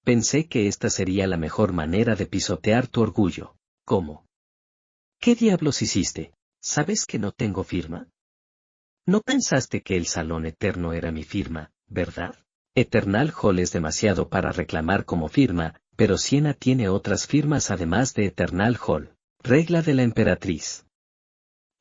Pensé que esta sería la mejor manera de pisotear tu orgullo. ¿Cómo? ¿Qué diablos hiciste? ¿Sabes que no tengo firma? No pensaste que el Salón Eterno era mi firma, ¿verdad? Eternal Hall es demasiado para reclamar como firma, pero Siena tiene otras firmas además de Eternal Hall. Regla de la emperatriz.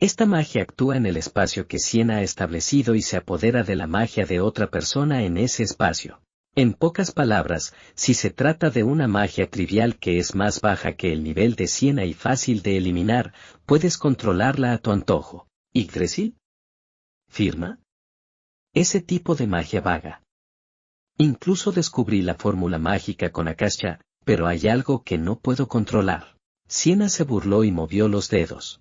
Esta magia actúa en el espacio que Siena ha establecido y se apodera de la magia de otra persona en ese espacio. En pocas palabras, si se trata de una magia trivial que es más baja que el nivel de Siena y fácil de eliminar, puedes controlarla a tu antojo. ¿Yggdrasil? ¿Firma? Ese tipo de magia vaga. Incluso descubrí la fórmula mágica con Akasha, pero hay algo que no puedo controlar. Siena se burló y movió los dedos.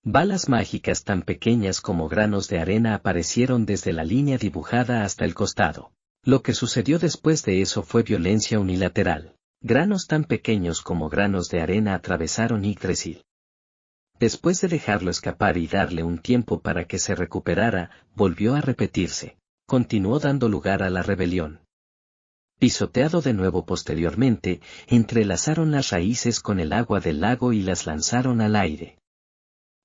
Balas mágicas tan pequeñas como granos de arena aparecieron desde la línea dibujada hasta el costado. Lo que sucedió después de eso fue violencia unilateral. Granos tan pequeños como granos de arena atravesaron Yggdrasil. Después de dejarlo escapar y darle un tiempo para que se recuperara, volvió a repetirse. Continuó dando lugar a la rebelión. Pisoteado de nuevo posteriormente, entrelazaron las raíces con el agua del lago y las lanzaron al aire.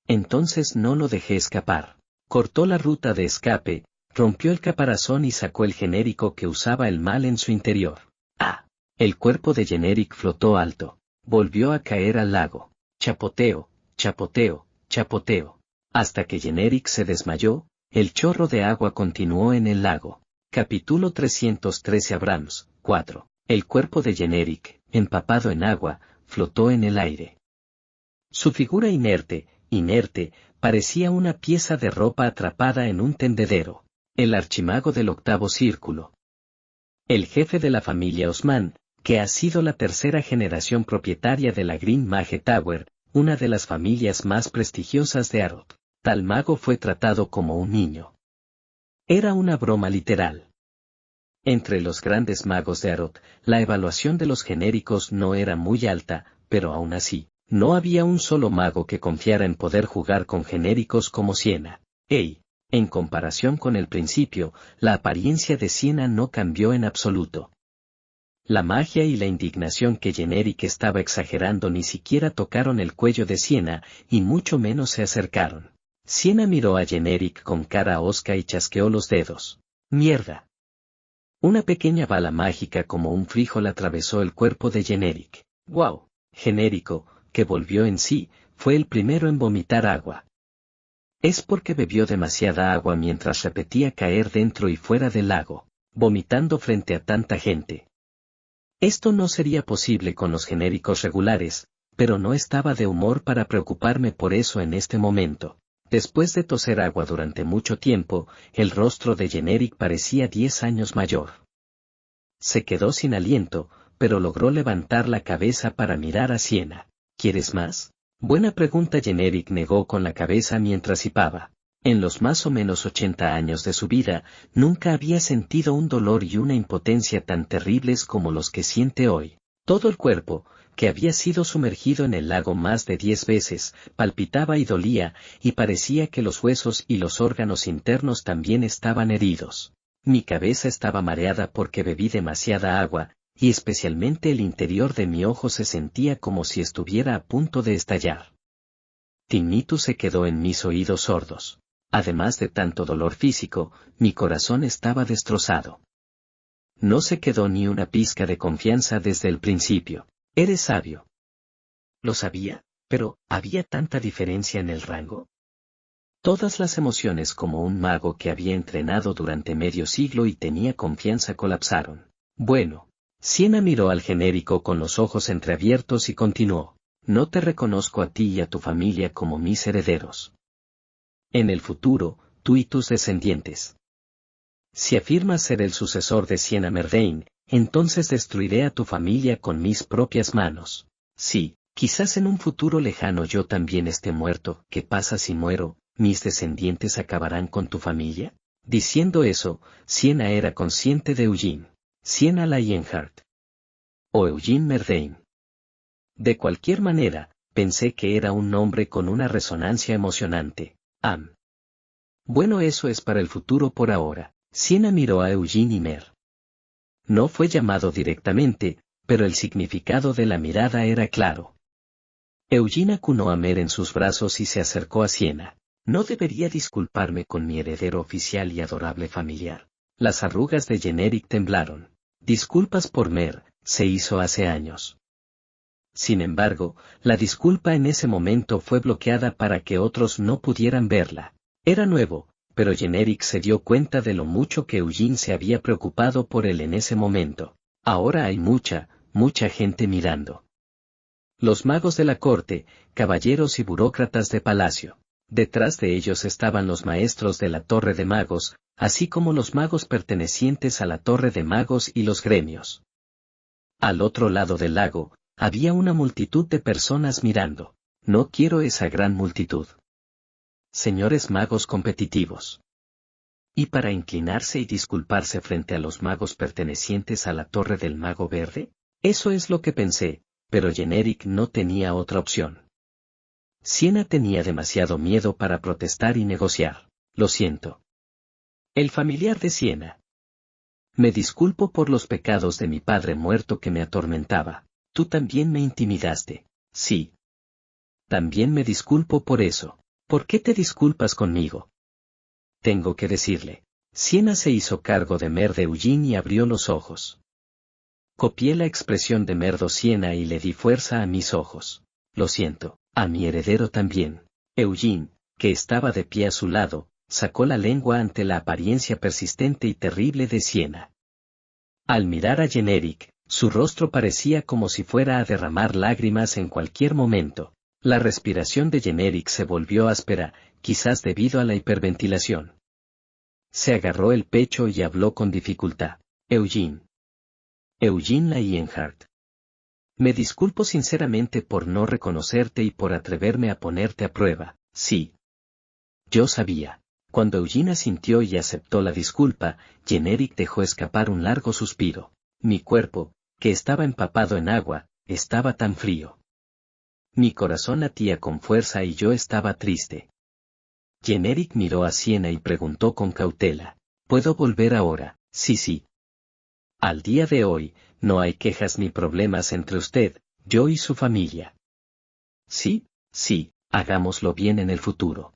Entonces no lo dejé escapar. Cortó la ruta de escape, rompió el caparazón y sacó el genérico que usaba el mal en su interior. ¡Ah! El cuerpo de Generic flotó alto. Volvió a caer al lago. Chapoteo, chapoteo, chapoteo. Hasta que Generic se desmayó, el chorro de agua continuó en el lago. Capítulo 313 Abrams, 4. El cuerpo de Generic, empapado en agua, flotó en el aire. Su figura inerte, parecía una pieza de ropa atrapada en un tendedero. El archimago del octavo círculo. El jefe de la familia Osman, que ha sido la tercera generación propietaria de la Green Mage Tower, una de las familias más prestigiosas de Arot. Tal mago fue tratado como un niño. Era una broma literal. Entre los grandes magos de Arot, la evaluación de los genéricos no era muy alta, pero aún así, no había un solo mago que confiara en poder jugar con genéricos como Siena. En comparación con el principio, la apariencia de Siena no cambió en absoluto. La magia y la indignación que Generic estaba exagerando ni siquiera tocaron el cuello de Siena, y mucho menos se acercaron. Sienna miró a Generic con cara hosca y chasqueó los dedos. ¡Mierda! Una pequeña bala mágica como un frijol atravesó el cuerpo de Generic. ¡Wow! Genérico, que volvió en sí, fue el primero en vomitar agua. Es porque bebió demasiada agua mientras repetía caer dentro y fuera del lago, vomitando frente a tanta gente. Esto no sería posible con los genéricos regulares, pero no estaba de humor para preocuparme por eso en este momento. Después de toser agua durante mucho tiempo, el rostro de Generic parecía 10 años mayor. Se quedó sin aliento, pero logró levantar la cabeza para mirar a Sienna. ¿Quieres más? Buena pregunta. Generic negó con la cabeza mientras hipaba. En los más o menos 80 años de su vida, nunca había sentido un dolor y una impotencia tan terribles como los que siente hoy. Todo el cuerpo, que había sido sumergido en el lago más de 10 veces, palpitaba y dolía, y parecía que los huesos y los órganos internos también estaban heridos. Mi cabeza estaba mareada porque bebí demasiada agua, y especialmente el interior de mi ojo se sentía como si estuviera a punto de estallar. Tinnitus se quedó en mis oídos sordos. Además de tanto dolor físico, mi corazón estaba destrozado. No se quedó ni una pizca de confianza desde el principio. Eres sabio. Lo sabía, pero ¿había tanta diferencia en el rango? Todas las emociones como un mago que había entrenado durante medio siglo y tenía confianza colapsaron. Bueno. Sienna miró al genérico con los ojos entreabiertos y continuó. No te reconozco a ti y a tu familia como mis herederos. En el futuro, tú y tus descendientes. Si afirmas ser el sucesor de Sienna Merdane, entonces destruiré a tu familia con mis propias manos. Sí, quizás en un futuro lejano yo también esté muerto. ¿Qué pasa si muero? ¿Mis descendientes acabarán con tu familia? Diciendo eso, Sienna era consciente de Eugene. Sienna Lionheart. O Eugene Merdane. De cualquier manera, pensé que era un nombre con una resonancia emocionante. Bueno, eso es para el futuro por ahora. Sienna miró a Eugene y Mer. No fue llamado directamente, pero el significado de la mirada era claro. Eugene acunó a Mer en sus brazos y se acercó a Sienna. ¿No debería disculparme con mi heredero oficial y adorable familiar? Las arrugas de Generic temblaron. Disculpas por Mer, se hizo hace años. Sin embargo, la disculpa en ese momento fue bloqueada para que otros no pudieran verla. Era nuevo, pero Generic se dio cuenta de lo mucho que Eugene se había preocupado por él en ese momento. Ahora hay mucha gente mirando. Los magos de la corte, caballeros y burócratas de palacio. Detrás de ellos estaban los maestros de la Torre de Magos, así como los magos pertenecientes a la Torre de Magos y los gremios. Al otro lado del lago, había una multitud de personas mirando. No quiero esa gran multitud. Señores magos competitivos. ¿Y para inclinarse y disculparse frente a los magos pertenecientes a la Torre del Mago Verde? Eso es lo que pensé, pero Generic no tenía otra opción. Sienna tenía demasiado miedo para protestar y negociar. Lo siento. El familiar de Sienna. Me disculpo por los pecados de mi padre muerto que me atormentaba. Tú también me intimidaste. Sí. También me disculpo por eso. ¿Por qué te disculpas conmigo? Tengo que decirle. Sienna se hizo cargo de Mer de Eugene y abrió los ojos. Copié la expresión de Merdo Sienna y le di fuerza a mis ojos. Lo siento. A mi heredero también. Eugene, que estaba de pie a su lado, sacó la lengua ante la apariencia persistente y terrible de Sienna. Al mirar a Generic, su rostro parecía como si fuera a derramar lágrimas en cualquier momento. La respiración de Generic se volvió áspera, quizás debido a la hiperventilación. Se agarró el pecho y habló con dificultad. Eugene. Eugene Lionheart. Me disculpo sinceramente por no reconocerte y por atreverme a ponerte a prueba. Sí. Yo sabía. Cuando Eugene asintió y aceptó la disculpa, Generic dejó escapar un largo suspiro. Mi cuerpo, que estaba empapado en agua, estaba tan frío. Mi corazón latía con fuerza y yo estaba triste. Generic miró a Sienna y preguntó con cautela. ¿Puedo volver ahora? Sí. Al día de hoy, no hay quejas ni problemas entre usted, yo y su familia. Sí, hagámoslo bien en el futuro.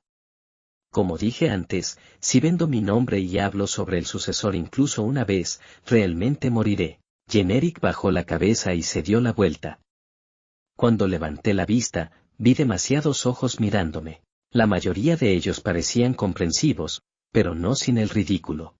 Como dije antes, si vendo mi nombre y hablo sobre el sucesor incluso una vez, realmente moriré. Generic bajó la cabeza y se dio la vuelta. Cuando levanté la vista, vi demasiados ojos mirándome. La mayoría de ellos parecían comprensivos, pero no sin el ridículo.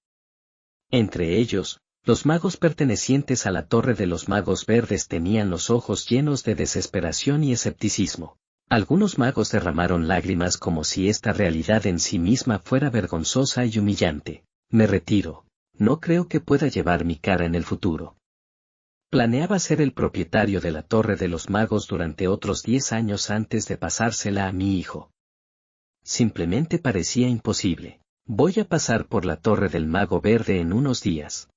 Entre ellos, los magos pertenecientes a la Torre de los Magos Verdes tenían los ojos llenos de desesperación y escepticismo. Algunos magos derramaron lágrimas como si esta realidad en sí misma fuera vergonzosa y humillante. Me retiro. No creo que pueda llevar mi cara en el futuro. Planeaba ser el propietario de la Torre de los Magos durante otros 10 años antes de pasársela a mi hijo. Simplemente parecía imposible. Voy a pasar por la Torre del Mago Verde en unos días.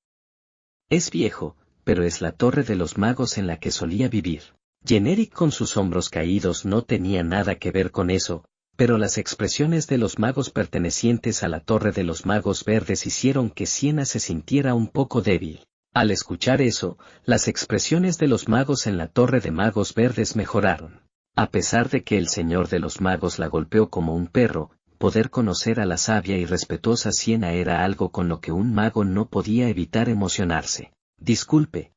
Es viejo, pero es la Torre de los Magos en la que solía vivir. Generic con sus hombros caídos no tenía nada que ver con eso, pero las expresiones de los magos pertenecientes a la Torre de los Magos Verdes hicieron que Siena se sintiera un poco débil. Al escuchar eso, las expresiones de los magos en la Torre de Magos Verdes mejoraron. A pesar de que el Señor de los Magos la golpeó como un perro, poder conocer a la sabia y respetuosa Siena era algo con lo que un mago no podía evitar emocionarse. Disculpe.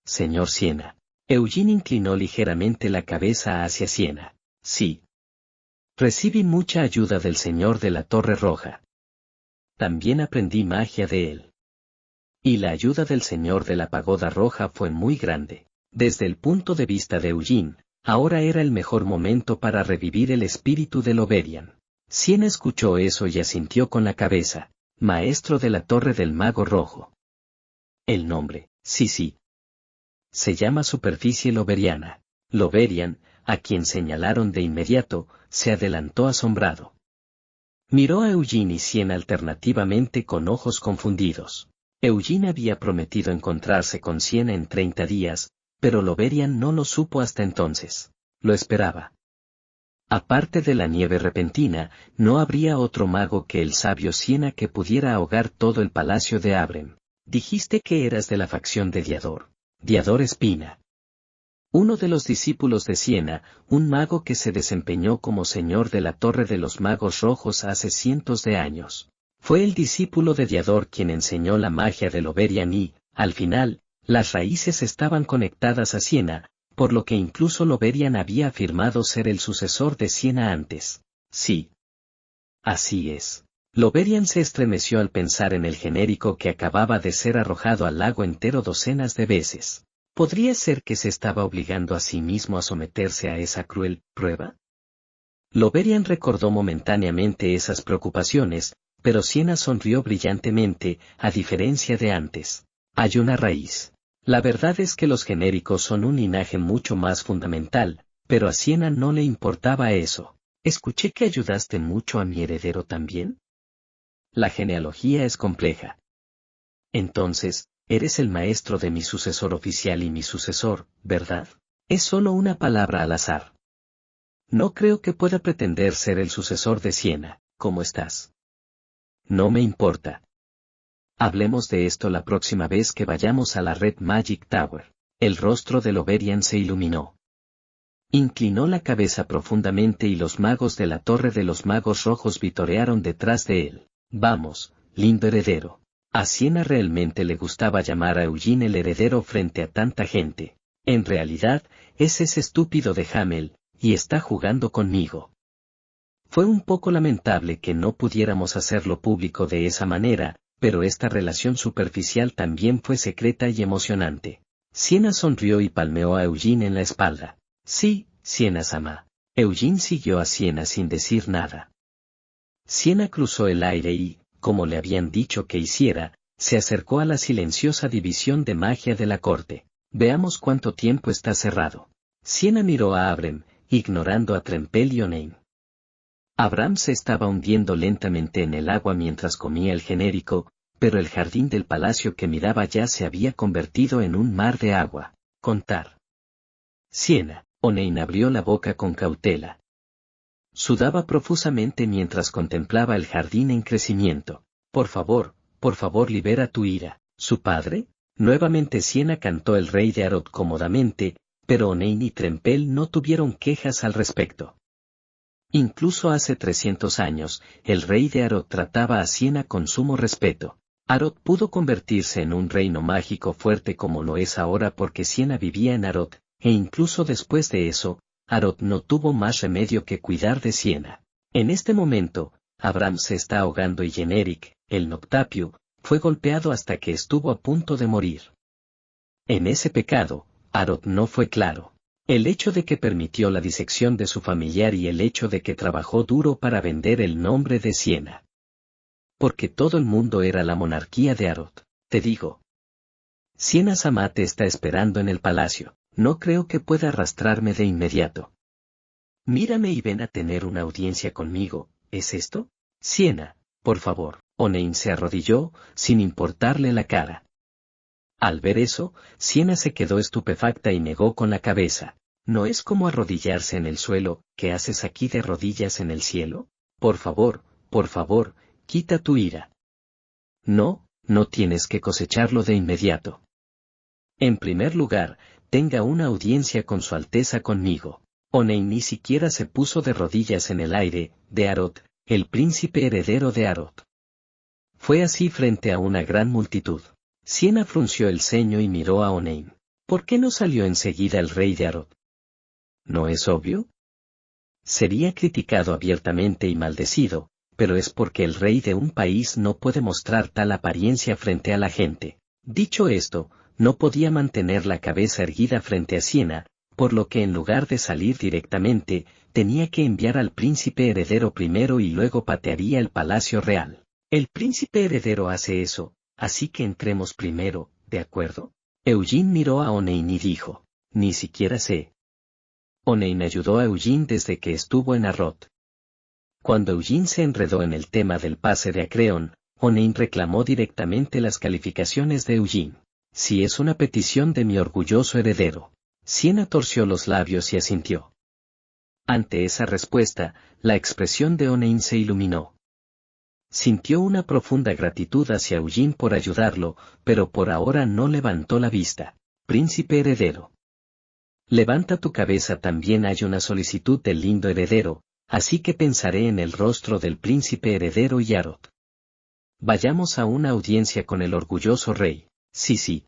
Señor Siena. Eugene inclinó ligeramente la cabeza hacia Siena. Sí. Recibí mucha ayuda del Señor de la Torre Roja. También aprendí magia de él. Y la ayuda del Señor de la Pagoda Roja fue muy grande. Desde el punto de vista de Eugene, ahora era el mejor momento para revivir el espíritu de Loverian. Siena escuchó eso y asintió con la cabeza. Maestro de la Torre del Mago Rojo. El nombre, sí. Se llama Superficie Loveriana. Loverian, a quien señalaron de inmediato, se adelantó asombrado. Miró a Eugene y Siena alternativamente con ojos confundidos. Eugene había prometido encontrarse con Siena en 30 días, pero Loverian no lo supo hasta entonces. Lo esperaba. Aparte de la nieve repentina, no habría otro mago que el sabio Siena que pudiera ahogar todo el palacio de Abrem. Dijiste que eras de la facción de Diador. Diador Espina. Uno de los discípulos de Siena, un mago que se desempeñó como señor de la Torre de los Magos Rojos hace cientos de años. Fue el discípulo de Diador quien enseñó la magia de Loverian y, al final, las raíces estaban conectadas a Siena, por lo que incluso Loverian había afirmado ser el sucesor de Siena antes. Sí. Así es. Loverian se estremeció al pensar en el genérico que acababa de ser arrojado al lago entero docenas de veces. ¿Podría ser que se estaba obligando a sí mismo a someterse a esa cruel prueba? Loverian recordó momentáneamente esas preocupaciones, pero Siena sonrió brillantemente, a diferencia de antes. Hay una raíz. La verdad es que los genéricos son un linaje mucho más fundamental, pero a Siena no le importaba eso. Escuché que ayudaste mucho a mi heredero también. La genealogía es compleja. Entonces, eres el maestro de mi sucesor oficial y mi sucesor, ¿verdad? Es solo una palabra al azar. No creo que pueda pretender ser el sucesor de Siena. ¿Cómo estás? No me importa. Hablemos de esto la próxima vez que vayamos a la Red Magic Tower. El rostro de Loverian se iluminó. Inclinó la cabeza profundamente y los magos de la Torre de los Magos Rojos vitorearon detrás de él. Vamos, lindo heredero. A Siena realmente le gustaba llamar a Eugene el heredero frente a tanta gente. En realidad, es ese estúpido de Hamel, y está jugando conmigo. Fue un poco lamentable que no pudiéramos hacerlo público de esa manera, pero esta relación superficial también fue secreta y emocionante. Siena sonrió y palmeó a Eugene en la espalda. Sí, Siena-sama. Eugene siguió a Siena sin decir nada. Siena cruzó el aire y, como le habían dicho que hiciera, se acercó a la silenciosa división de magia de la corte. Veamos cuánto tiempo está cerrado. Siena miró a Abrem, ignorando a Trempel y Onein. Abraham se estaba hundiendo lentamente en el agua mientras comía el genérico, pero el jardín del palacio que miraba ya se había convertido en un mar de agua. Contar. Siena. Onein abrió la boca con cautela. Sudaba profusamente mientras contemplaba el jardín en crecimiento. Por favor, libera tu ira. ¿Su padre? Nuevamente Siena cantó el rey de Arot cómodamente, pero Onein y Trempel no tuvieron quejas al respecto. Incluso hace 300 años, el rey de Arod trataba a Siena con sumo respeto. Arod pudo convertirse en un reino mágico fuerte como lo es ahora porque Siena vivía en Arod, e incluso después de eso, Arod no tuvo más remedio que cuidar de Siena. En este momento, Abraham se está ahogando y Generic, el Noctapio, fue golpeado hasta que estuvo a punto de morir. En ese pecado, Arod no fue claro. El hecho de que permitió la disección de su familiar y el hecho de que trabajó duro para vender el nombre de Siena. Porque todo el mundo era la monarquía de Arod, te digo. Siena Sama te está esperando en el palacio, no creo que pueda arrastrarme de inmediato. Mírame y ven a tener una audiencia conmigo, ¿es esto? Siena, por favor. Onein se arrodilló, sin importarle la cara. Al ver eso, Siena se quedó estupefacta y negó con la cabeza. ¿No es como arrodillarse en el suelo? ¿Qué haces aquí de rodillas en el cielo? Por favor, quita tu ira. No, no tienes que cosecharlo de inmediato. En primer lugar, tenga una audiencia con su Alteza conmigo. Onein ni siquiera se puso de rodillas en el aire, de Arod, el príncipe heredero de Arod. Fue así frente a una gran multitud. Siena frunció el ceño y miró a Onein. ¿Por qué no salió enseguida el rey de Arod? ¿No es obvio? Sería criticado abiertamente y maldecido, pero es porque el rey de un país no puede mostrar tal apariencia frente a la gente. Dicho esto, no podía mantener la cabeza erguida frente a Siena, por lo que en lugar de salir directamente, tenía que enviar al príncipe heredero primero y luego patearía el palacio real. El príncipe heredero hace eso, así que entremos primero, ¿de acuerdo? Eugene miró a Onein y dijo, ni siquiera sé. Onein ayudó a Eugene desde que estuvo en Arod. Cuando Eugene se enredó en el tema del pase de Acreon, Onein reclamó directamente las calificaciones de Eugene. Si es una petición de mi orgulloso heredero. Siena torció los labios y asintió. Ante esa respuesta, la expresión de Onein se iluminó. Sintió una profunda gratitud hacia Eugene por ayudarlo, pero por ahora no levantó la vista. Príncipe heredero. Levanta tu cabeza, también hay una solicitud del lindo heredero, así que pensaré en el rostro del príncipe heredero y Arod. Vayamos a una audiencia con el orgulloso rey. Sí.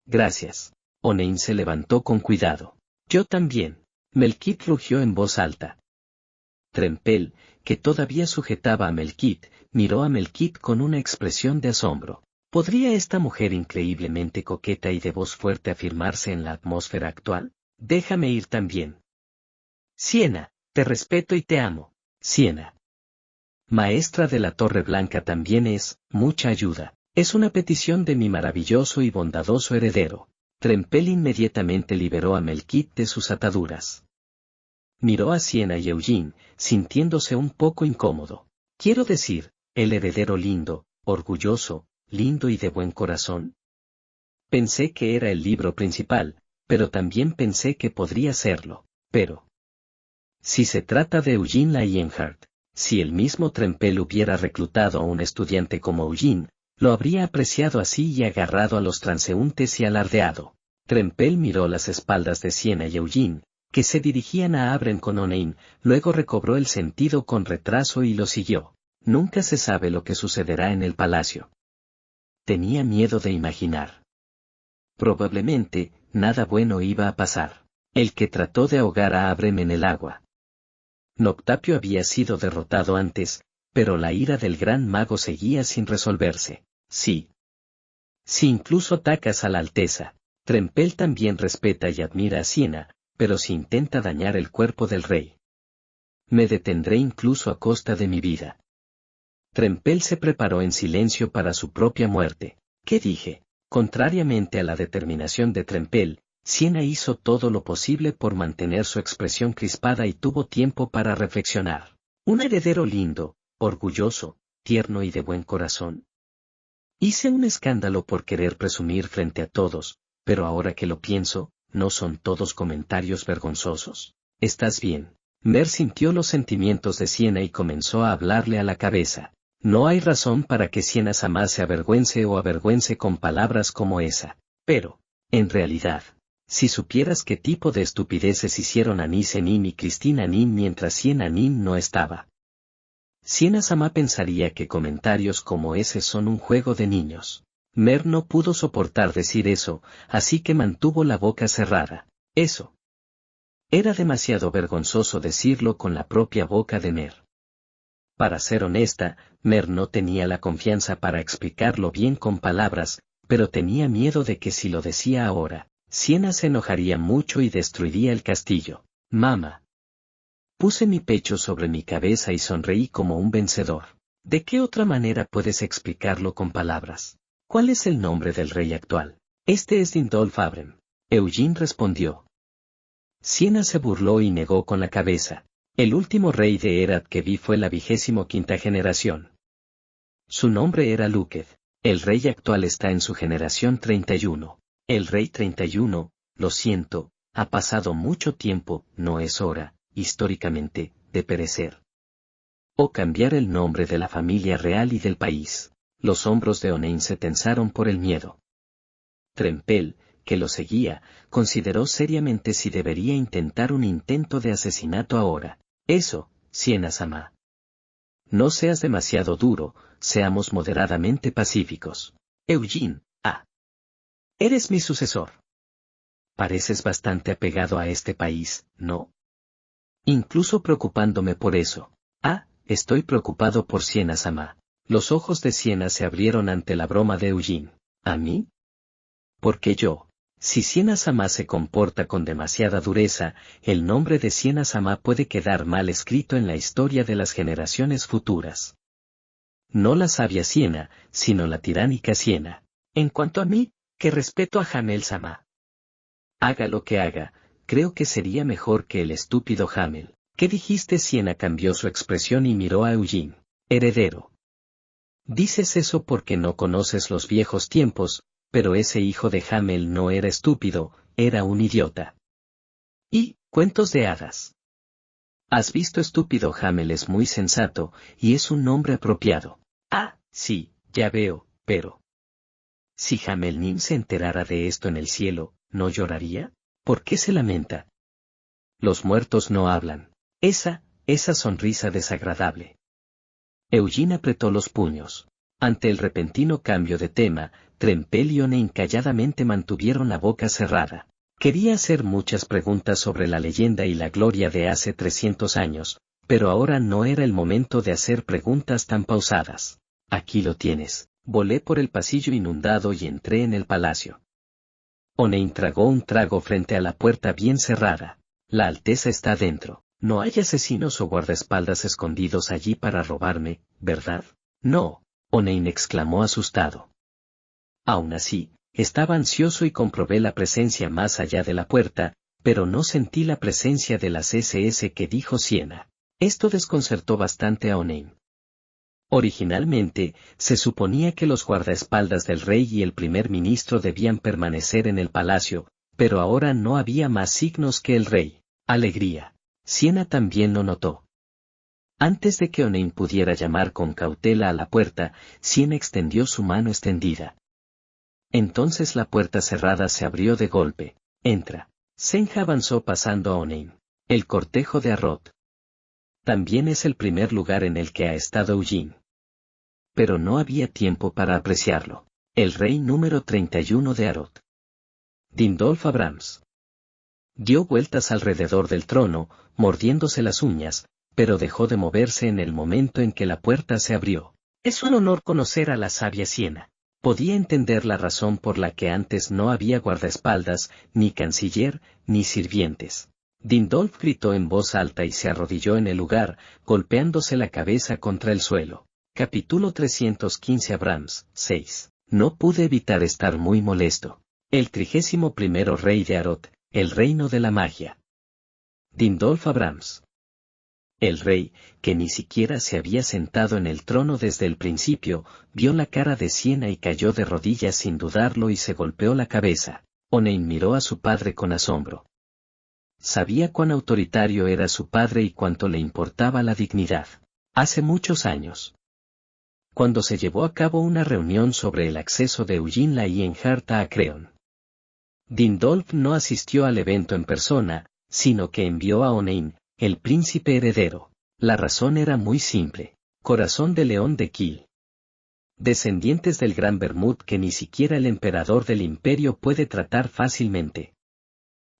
Gracias. Onein se levantó con cuidado. Yo también. Melkit rugió en voz alta. Trempel, que todavía sujetaba a Melkit, miró a Melkit con una expresión de asombro. ¿Podría esta mujer increíblemente coqueta y de voz fuerte afirmarse en la atmósfera actual? Déjame ir también. Siena, te respeto y te amo. Siena. Maestra de la Torre Blanca también es, mucha ayuda. Es una petición de mi maravilloso y bondadoso heredero. Trempel inmediatamente liberó a Melkit de sus ataduras. Miró a Siena y Eugene, sintiéndose un poco incómodo. Quiero decir, el heredero lindo, orgulloso, lindo y de buen corazón. Pensé que era el libro principal, pero también pensé que podría serlo. Pero si se trata de Eugene Lionheart, si el mismo Trempel hubiera reclutado a un estudiante como Eugene, lo habría apreciado así y agarrado a los transeúntes y alardeado. Trempel miró las espaldas de Siena y Eugene, que se dirigían a Abren con Onein, luego recobró el sentido con retraso y lo siguió. Nunca se sabe lo que sucederá en el palacio. Tenía miedo de imaginar. Probablemente, nada bueno iba a pasar. El que trató de ahogar a Abrem en el agua. Noctapio había sido derrotado antes, pero la ira del gran mago seguía sin resolverse. Sí. Si incluso atacas a la Alteza, Trempel también respeta y admira a Siena, pero si intenta dañar el cuerpo del rey, me detendré incluso a costa de mi vida. Trempel se preparó en silencio para su propia muerte. ¿Qué dije? Contrariamente a la determinación de Trempel, Siena hizo todo lo posible por mantener su expresión crispada y tuvo tiempo para reflexionar. Un heredero lindo, orgulloso, tierno y de buen corazón. Hice un escándalo por querer presumir frente a todos, pero ahora que lo pienso, ¿no son todos comentarios vergonzosos? ¿Estás bien? Mer sintió los sentimientos de Siena y comenzó a hablarle a la cabeza. No hay razón para que Siena Sama se avergüence o avergüence con palabras como esa. Pero, en realidad, Si supieras qué tipo de estupideces hicieron Anis Enim y Cristina Nin mientras Siena Nin no estaba. Siena Sama pensaría que comentarios como ese son un juego de niños. Mer no pudo soportar decir eso, así que mantuvo la boca cerrada. Eso. Era demasiado vergonzoso decirlo con la propia boca de Mer. Para ser honesta, Mer no tenía la confianza para explicarlo bien con palabras, pero tenía miedo de que si lo decía ahora, Siena se enojaría mucho y destruiría el castillo. Mamá. Puse mi pecho sobre mi cabeza y sonreí como un vencedor. ¿De qué otra manera puedes explicarlo con palabras? ¿Cuál es el nombre del rey actual? Este es Dindolf Abrem. Eugene respondió. Siena se burló y negó con la cabeza. El último rey de Herat que vi fue la 25ª generación. Su nombre era Lúqued. El rey actual está en su generación 31. El rey 31, lo siento, ha pasado mucho tiempo, no es hora, históricamente, de perecer. O cambiar el nombre de la familia real y del país. Los hombros de Onein se tensaron por el miedo. Trempel, que lo seguía, consideró seriamente si debería intentar un intento de asesinato ahora. Eso, Siena Sama. No seas demasiado duro, seamos moderadamente pacíficos. Eugene, eres mi sucesor. Pareces bastante apegado a este país, ¿no? Incluso preocupándome por eso. Estoy preocupado por Siena Sama. Los ojos de Siena se abrieron ante la broma de Eugene. ¿A mí? Porque yo. Si Siena Sama se comporta con demasiada dureza, el nombre de Siena Sama puede quedar mal escrito en la historia de las generaciones futuras. No la sabia Siena, sino la tiránica Siena. En cuanto a mí, que respeto a Hamel Sama. Haga lo que haga, creo que sería mejor que el estúpido Hamel. ¿Qué dijiste? Siena cambió su expresión y miró a Eugene. Heredero. Dices eso porque no conoces los viejos tiempos, pero ese hijo de Hamel no era estúpido, era un idiota. Y, cuentos de hadas. ¿Has visto? Estúpido Hamel es muy sensato, y es un nombre apropiado. Sí, ya veo, pero... Si Hamel Nin se enterara de esto en el cielo, ¿no lloraría? ¿Por qué se lamenta? Los muertos no hablan. Esa sonrisa desagradable. Eugene apretó los puños. Ante el repentino cambio de tema, Trempel y Onein calladamente mantuvieron la boca cerrada. Quería hacer muchas preguntas sobre la leyenda y la gloria de hace 300 años, pero ahora no era el momento de hacer preguntas tan pausadas. Aquí lo tienes. Volé por el pasillo inundado y entré en el palacio. Onein tragó un trago frente a la puerta bien cerrada. La Alteza está dentro. No hay asesinos o guardaespaldas escondidos allí para robarme, ¿verdad? No, Onein exclamó asustado. Aún así, estaba ansioso y comprobé la presencia más allá de la puerta, pero no sentí la presencia de las SS que dijo Siena. Esto desconcertó bastante a Onein. Originalmente, se suponía que los guardaespaldas del rey y el primer ministro debían permanecer en el palacio, pero ahora no había más signos que el rey. Alegría. Siena también lo notó. Antes de que Onein pudiera llamar con cautela a la puerta, Siena extendió su mano extendida. Entonces la puerta cerrada se abrió de golpe. Entra. Senja avanzó pasando a Onein. El cortejo de Arrot. También es el primer lugar en el que ha estado Eugene. Pero no había tiempo para apreciarlo. El rey número 31 de Arrot. Dindolf Abrams. Dio vueltas alrededor del trono, mordiéndose las uñas, pero dejó de moverse en el momento en que la puerta se abrió. Es un honor conocer a la sabia Siena. Podía entender la razón por la que antes no había guardaespaldas, ni canciller, ni sirvientes. Dindolf gritó en voz alta y se arrodilló en el lugar, golpeándose la cabeza contra el suelo. Capítulo 315 Abrams, 6. No pude evitar estar muy molesto. El 31º rey de Arrot, el reino de la magia. Dindolf Abrams. El rey, que ni siquiera se había sentado en el trono desde el principio, vio la cara de Siena y cayó de rodillas sin dudarlo y se golpeó la cabeza. Onein miró a su padre con asombro. Sabía cuán autoritario era su padre y cuánto le importaba la dignidad. Hace muchos años, cuando se llevó a cabo una reunión sobre el acceso de Eugene Lionheart a Creon, Dindolf no asistió al evento en persona, sino que envió a Onein, el príncipe heredero. La razón era muy simple. Corazón de León de Kiel. Descendientes del Gran Bermud que ni siquiera el emperador del imperio puede tratar fácilmente.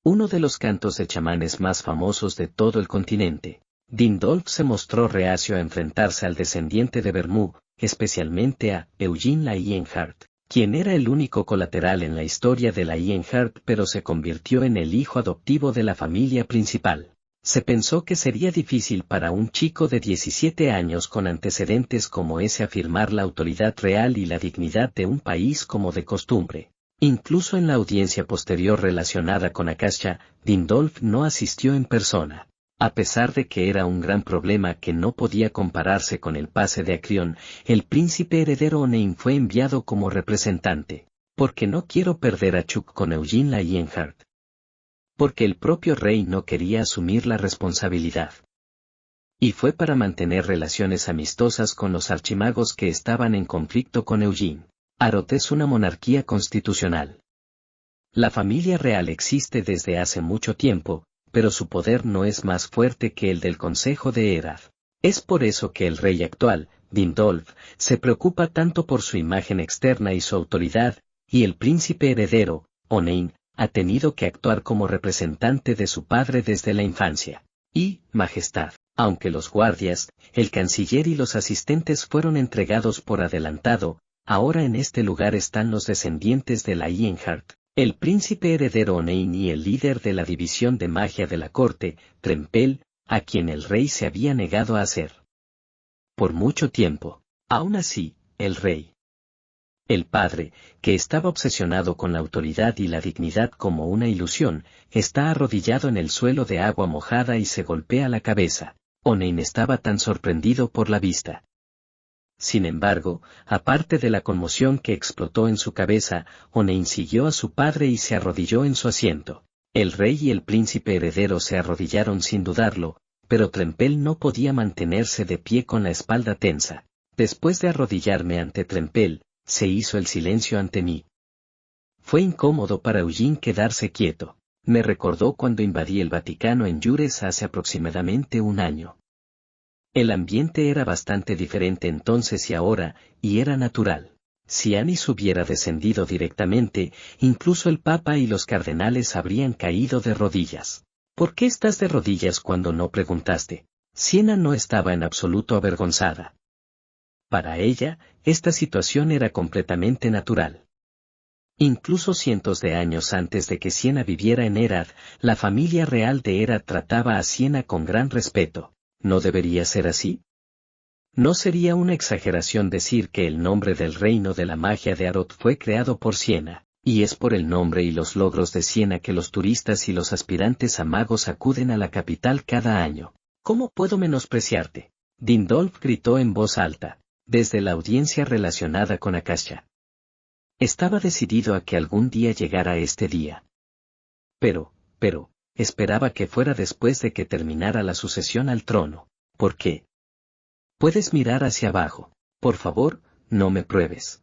Uno de los cantos de chamanes más famosos de todo el continente. Dindolf se mostró reacio a enfrentarse al descendiente de Bermud, especialmente a Eugene Lionheart, quien era el único colateral en la historia de Lionheart pero se convirtió en el hijo adoptivo de la familia principal. Se pensó que sería difícil para un chico de 17 años con antecedentes como ese afirmar la autoridad real y la dignidad de un país como de costumbre. Incluso en la audiencia posterior relacionada con Akasha, Dindolf no asistió en persona. A pesar de que era un gran problema que no podía compararse con el pase de Acrión, el príncipe heredero Onein fue enviado como representante. Porque no quiero perder a Chuck con Eugene Lionheart. Porque el propio rey no quería asumir la responsabilidad. Y fue para mantener relaciones amistosas con los archimagos que estaban en conflicto con Eugene. Arot es una monarquía constitucional. La familia real existe desde hace mucho tiempo, pero su poder no es más fuerte que el del Consejo de Erad. Es por eso que el rey actual, Dindolf, se preocupa tanto por su imagen externa y su autoridad, y el príncipe heredero, Onein, ha tenido que actuar como representante de su padre desde la infancia. Y, majestad, aunque los guardias, el canciller y los asistentes fueron entregados por adelantado, ahora en este lugar están los descendientes de Lionheart. El príncipe heredero Onein y el líder de la división de magia de la corte, Trempel, a quien el rey se había negado a hacer. Por mucho tiempo. Aún así, el rey. El padre, que estaba obsesionado con la autoridad y la dignidad como una ilusión, está arrodillado en el suelo de agua mojada y se golpea la cabeza. Onein estaba tan sorprendido por la vista. Sin embargo, aparte de la conmoción que explotó en su cabeza, Onein siguió a su padre y se arrodilló en su asiento. El rey y el príncipe heredero se arrodillaron sin dudarlo, pero Trempel no podía mantenerse de pie con la espalda tensa. Después de arrodillarme ante Trempel, se hizo el silencio ante mí. Fue incómodo para Eugene quedarse quieto. Me recordó cuando invadí el Vaticano en Yures hace aproximadamente un año. El ambiente era bastante diferente entonces y ahora, y era natural. Si Anis hubiera descendido directamente, incluso el Papa y los cardenales habrían caído de rodillas. ¿Por qué estás de rodillas cuando no preguntaste? Siena no estaba en absoluto avergonzada. Para ella, esta situación era completamente natural. Incluso cientos de años antes de que Siena viviera en Erad, la familia real de Erad trataba a Siena con gran respeto. ¿No debería ser así? No sería una exageración decir que el nombre del reino de la magia de Arot fue creado por Siena, y es por el nombre y los logros de Siena que los turistas y los aspirantes a magos acuden a la capital cada año. ¿Cómo puedo menospreciarte? Dindolf gritó en voz alta, desde la audiencia relacionada con Akasha. Estaba decidido a que algún día llegara este día. Pero, esperaba que fuera después de que terminara la sucesión al trono. ¿Por qué? Puedes mirar hacia abajo. Por favor, no me pruebes.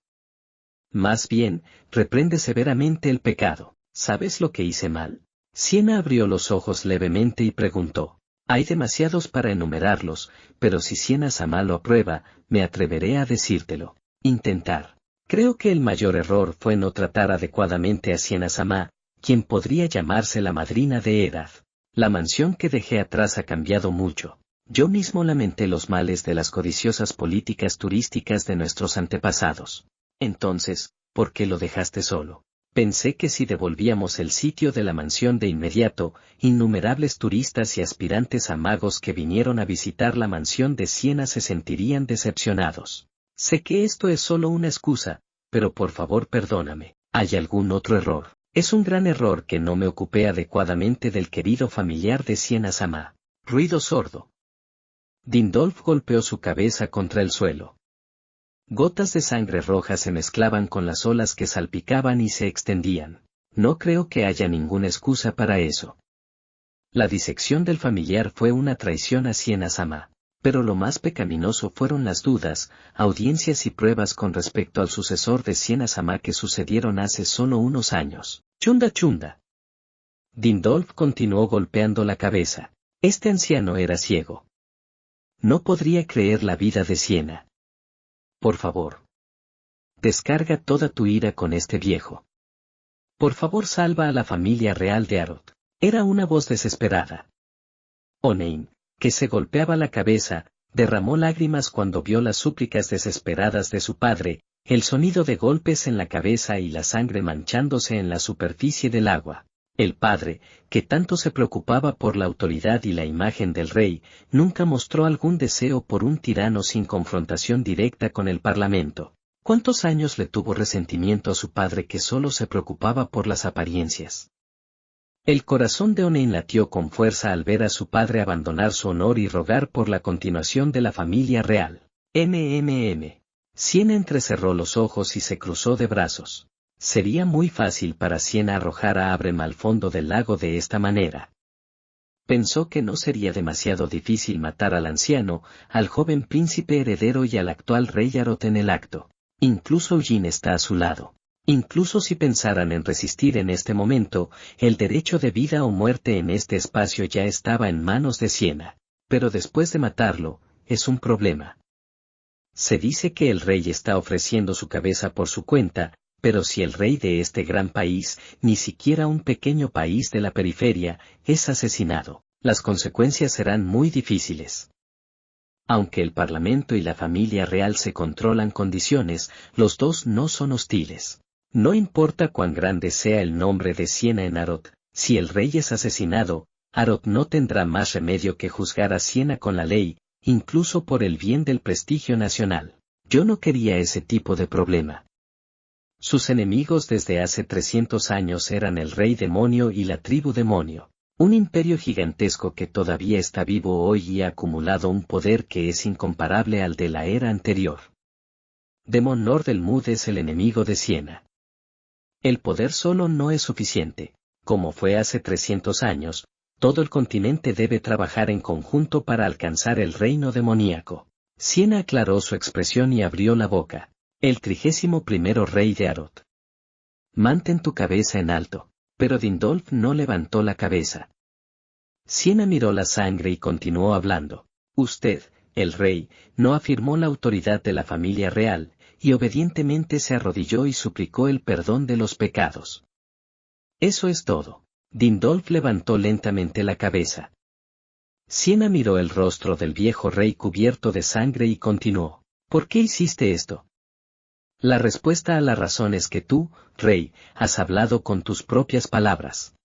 Más bien, reprende severamente el pecado. ¿Sabes lo que hice mal? Siena abrió los ojos levemente y preguntó. Hay demasiados para enumerarlos, pero si Siena Sama lo aprueba, me atreveré a decírtelo. Intentar. Creo que el mayor error fue no tratar adecuadamente a Siena Sama, quien podría llamarse la madrina de Erad. La mansión que dejé atrás ha cambiado mucho. Yo mismo lamenté los males de las codiciosas políticas turísticas de nuestros antepasados. Entonces, ¿por qué lo dejaste solo? Pensé que si devolvíamos el sitio de la mansión de inmediato, innumerables turistas y aspirantes a magos que vinieron a visitar la mansión de Siena se sentirían decepcionados. Sé que esto es solo una excusa, pero por favor perdóname. ¿Hay algún otro error? Es un gran error que no me ocupé adecuadamente del querido familiar de Siena Sama. Ruido sordo. Dindolf golpeó su cabeza contra el suelo. Gotas de sangre roja se mezclaban con las olas que salpicaban y se extendían. No creo que haya ninguna excusa para eso. La disección del familiar fue una traición a Siena Sama. Pero lo más pecaminoso fueron las dudas, audiencias y pruebas con respecto al sucesor de Siena Sama que sucedieron hace solo unos años. Chunda chunda. Dindolf continuó golpeando la cabeza. Este anciano era ciego. No podría creer la vida de Siena. Por favor. Descarga toda tu ira con este viejo. Por favor, salva a la familia real de Arod. Era una voz desesperada. Onein, que se golpeaba la cabeza, derramó lágrimas cuando vio las súplicas desesperadas de su padre, el sonido de golpes en la cabeza y la sangre manchándose en la superficie del agua. El padre, que tanto se preocupaba por la autoridad y la imagen del rey, nunca mostró algún deseo por un tirano sin confrontación directa con el parlamento. ¿Cuántos años le tuvo resentimiento a su padre que solo se preocupaba por las apariencias? El corazón de Onein latió con fuerza al ver a su padre abandonar su honor y rogar por la continuación de la familia real. Siena entrecerró los ojos y se cruzó de brazos. Sería muy fácil para Siena arrojar a Abrem al fondo del lago de esta manera. Pensó que no sería demasiado difícil matar al anciano, al joven príncipe heredero y al actual rey Arod en el acto. Incluso Eugene está a su lado. Incluso si pensaran en resistir en este momento, el derecho de vida o muerte en este espacio ya estaba en manos de Siena. Pero después de matarlo, es un problema. Se dice que el rey está ofreciendo su cabeza por su cuenta, pero si el rey de este gran país, ni siquiera un pequeño país de la periferia, es asesinado, las consecuencias serán muy difíciles. Aunque el parlamento y la familia real se controlan condiciones, los dos no son hostiles. No importa cuán grande sea el nombre de Siena en Arod, si el rey es asesinado, Arod no tendrá más remedio que juzgar a Siena con la ley, incluso por el bien del prestigio nacional. Yo no quería ese tipo de problema. Sus enemigos desde hace 300 años eran el rey demonio y la tribu demonio. Un imperio gigantesco que todavía está vivo hoy y ha acumulado un poder que es incomparable al de la era anterior. Demon Nordelmud es el enemigo de Siena. El poder solo no es suficiente. Como fue hace 300 años, todo el continente debe trabajar en conjunto para alcanzar el reino demoníaco. Siena aclaró su expresión y abrió la boca. El 31º rey de Arod. Mantén tu cabeza en alto. Pero Dindolf no levantó la cabeza. Siena miró la sangre y continuó hablando. Usted, el rey, no afirmó la autoridad de la familia real, y obedientemente se arrodilló y suplicó el perdón de los pecados. Eso es todo. Dindolf levantó lentamente la cabeza. Siena miró el rostro del viejo rey cubierto de sangre y continuó. ¿Por qué hiciste esto? La respuesta a la razón es que tú, rey, has hablado con tus propias palabras.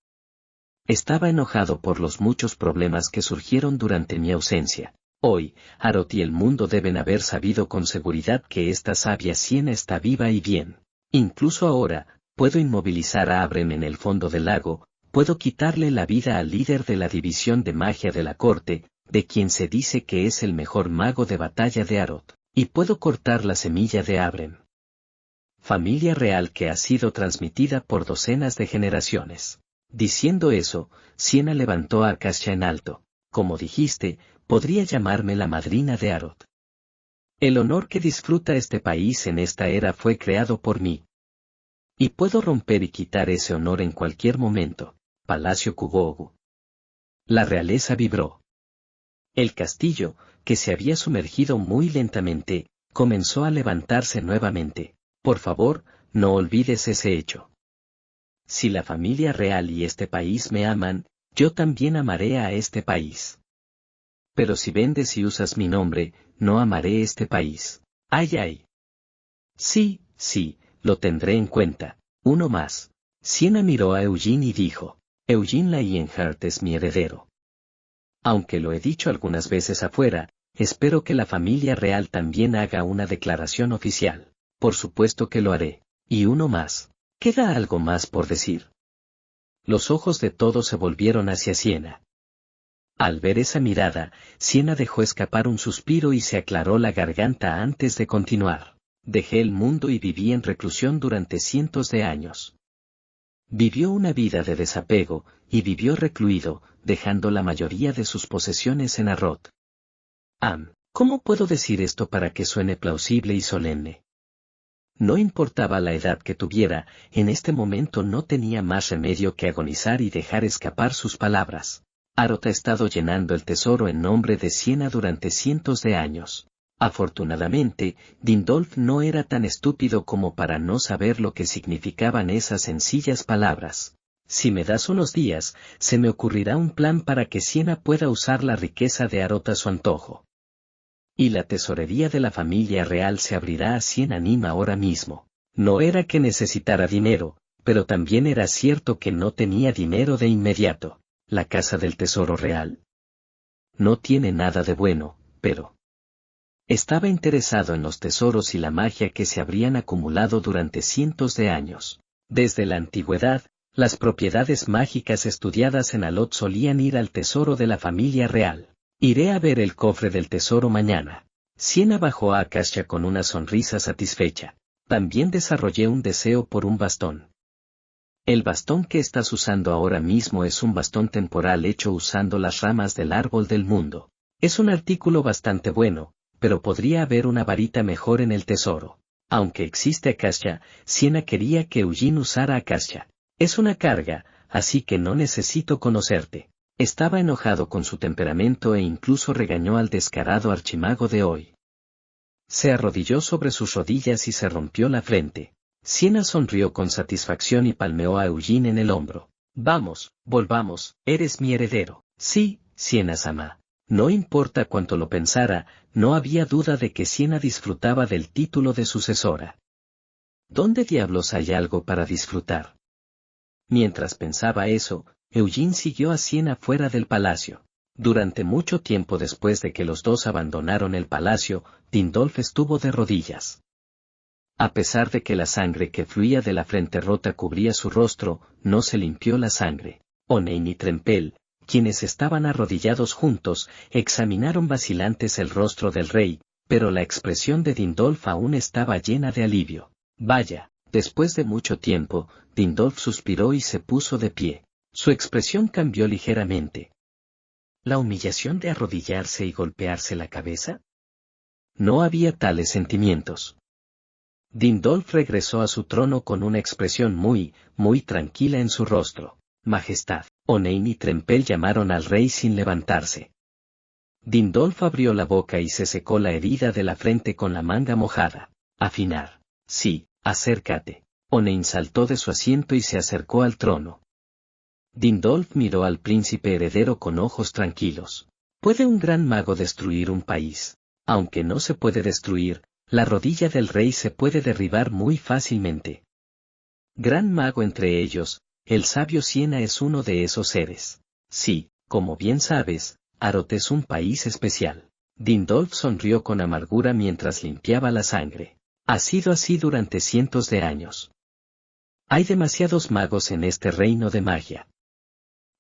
Estaba enojado por los muchos problemas que surgieron durante mi ausencia. Hoy, Arod y el mundo deben haber sabido con seguridad que esta sabia Siena está viva y bien. Incluso ahora, puedo inmovilizar a Abrem en el fondo del lago, puedo quitarle la vida al líder de la división de magia de la corte, de quien se dice que es el mejor mago de batalla de Arod, y puedo cortar la semilla de Abrem. Familia real que ha sido transmitida por docenas de generaciones. Diciendo eso, Siena levantó a Akasha en alto. Como dijiste, podría llamarme la madrina de Arod. El honor que disfruta este país en esta era fue creado por mí. Y puedo romper y quitar ese honor en cualquier momento. Palacio Kugogu. La realeza vibró. El castillo, que se había sumergido muy lentamente, comenzó a levantarse nuevamente. Por favor, no olvides ese hecho. Si la familia real y este país me aman, yo también amaré a este país. Pero si vendes y usas mi nombre, no amaré este país. ¡Ay, ay! Sí, lo tendré en cuenta. Uno más. Siena miró a Eugene y dijo, Eugene Lionheart es mi heredero. Aunque lo he dicho algunas veces afuera, espero que la familia real también haga una declaración oficial. Por supuesto que lo haré. Y uno más. ¿Queda algo más por decir? Los ojos de todos se volvieron hacia Siena. Al ver esa mirada, Siena dejó escapar un suspiro y se aclaró la garganta antes de continuar. Dejé el mundo y viví en reclusión durante cientos de años. Vivió una vida de desapego, y vivió recluido, dejando la mayoría de sus posesiones en Arod. ¿Cómo puedo decir esto para que suene plausible y solemne? No importaba la edad que tuviera, en este momento no tenía más remedio que agonizar y dejar escapar sus palabras. Arot ha estado llenando el tesoro en nombre de Siena durante cientos de años. Afortunadamente, Dindolf no era tan estúpido como para no saber lo que significaban esas sencillas palabras. Si me das unos días, se me ocurrirá un plan para que Siena pueda usar la riqueza de Arot a su antojo. Y la tesorería de la familia real se abrirá a Siena Nim ahora mismo. No era que necesitara dinero, pero también era cierto que no tenía dinero de inmediato. La casa del tesoro real no tiene nada de bueno, pero estaba interesado en los tesoros y la magia que se habrían acumulado durante cientos de años. Desde la antigüedad, las propiedades mágicas estudiadas en Alot solían ir al tesoro de la familia real. Iré a ver el cofre del tesoro mañana. Siena bajó a Akasha con una sonrisa satisfecha. También desarrollé un deseo por un bastón. El bastón que estás usando ahora mismo es un bastón temporal hecho usando las ramas del árbol del mundo. Es un artículo bastante bueno, pero podría haber una varita mejor en el tesoro. Aunque existe Akasha, Siena quería que Eugene usara Akasha. Es una carga, así que no necesito conocerte. Estaba enojado con su temperamento e incluso regañó al descarado archimago de hoy. Se arrodilló sobre sus rodillas y se rompió la frente. Siena sonrió con satisfacción y palmeó a Eugene en el hombro. Vamos, volvamos, eres mi heredero. Sí, Siena-sama. No importa cuánto lo pensara, no había duda de que Siena disfrutaba del título de sucesora. ¿Dónde diablos hay algo para disfrutar? Mientras pensaba eso, Eugene siguió a Siena fuera del palacio. Durante mucho tiempo después de que los dos abandonaron el palacio, Dindolf estuvo de rodillas. A pesar de que la sangre que fluía de la frente rota cubría su rostro, no se limpió la sangre. Onein y Trempel, quienes estaban arrodillados juntos, examinaron vacilantes el rostro del rey, pero la expresión de Dindolf aún estaba llena de alivio. Vaya, después de mucho tiempo, Dindolf suspiró y se puso de pie. Su expresión cambió ligeramente. ¿La humillación de arrodillarse y golpearse la cabeza? No había tales sentimientos. Dindolf regresó a su trono con una expresión muy tranquila en su rostro. Majestad, Onein y Trempel llamaron al rey sin levantarse. Dindolf abrió la boca y se secó la herida de la frente con la manga mojada. Afinar. Sí, acércate. Onein saltó de su asiento y se acercó al trono. Dindolf miró al príncipe heredero con ojos tranquilos. ¿Puede un gran mago destruir un país? Aunque no se puede destruir, la rodilla del rey se puede derribar muy fácilmente. Gran mago entre ellos, el sabio Siena es uno de esos seres. Sí, como bien sabes, Arot es un país especial. Dindolf sonrió con amargura mientras limpiaba la sangre. Ha sido así durante cientos de años. Hay demasiados magos en este reino de magia.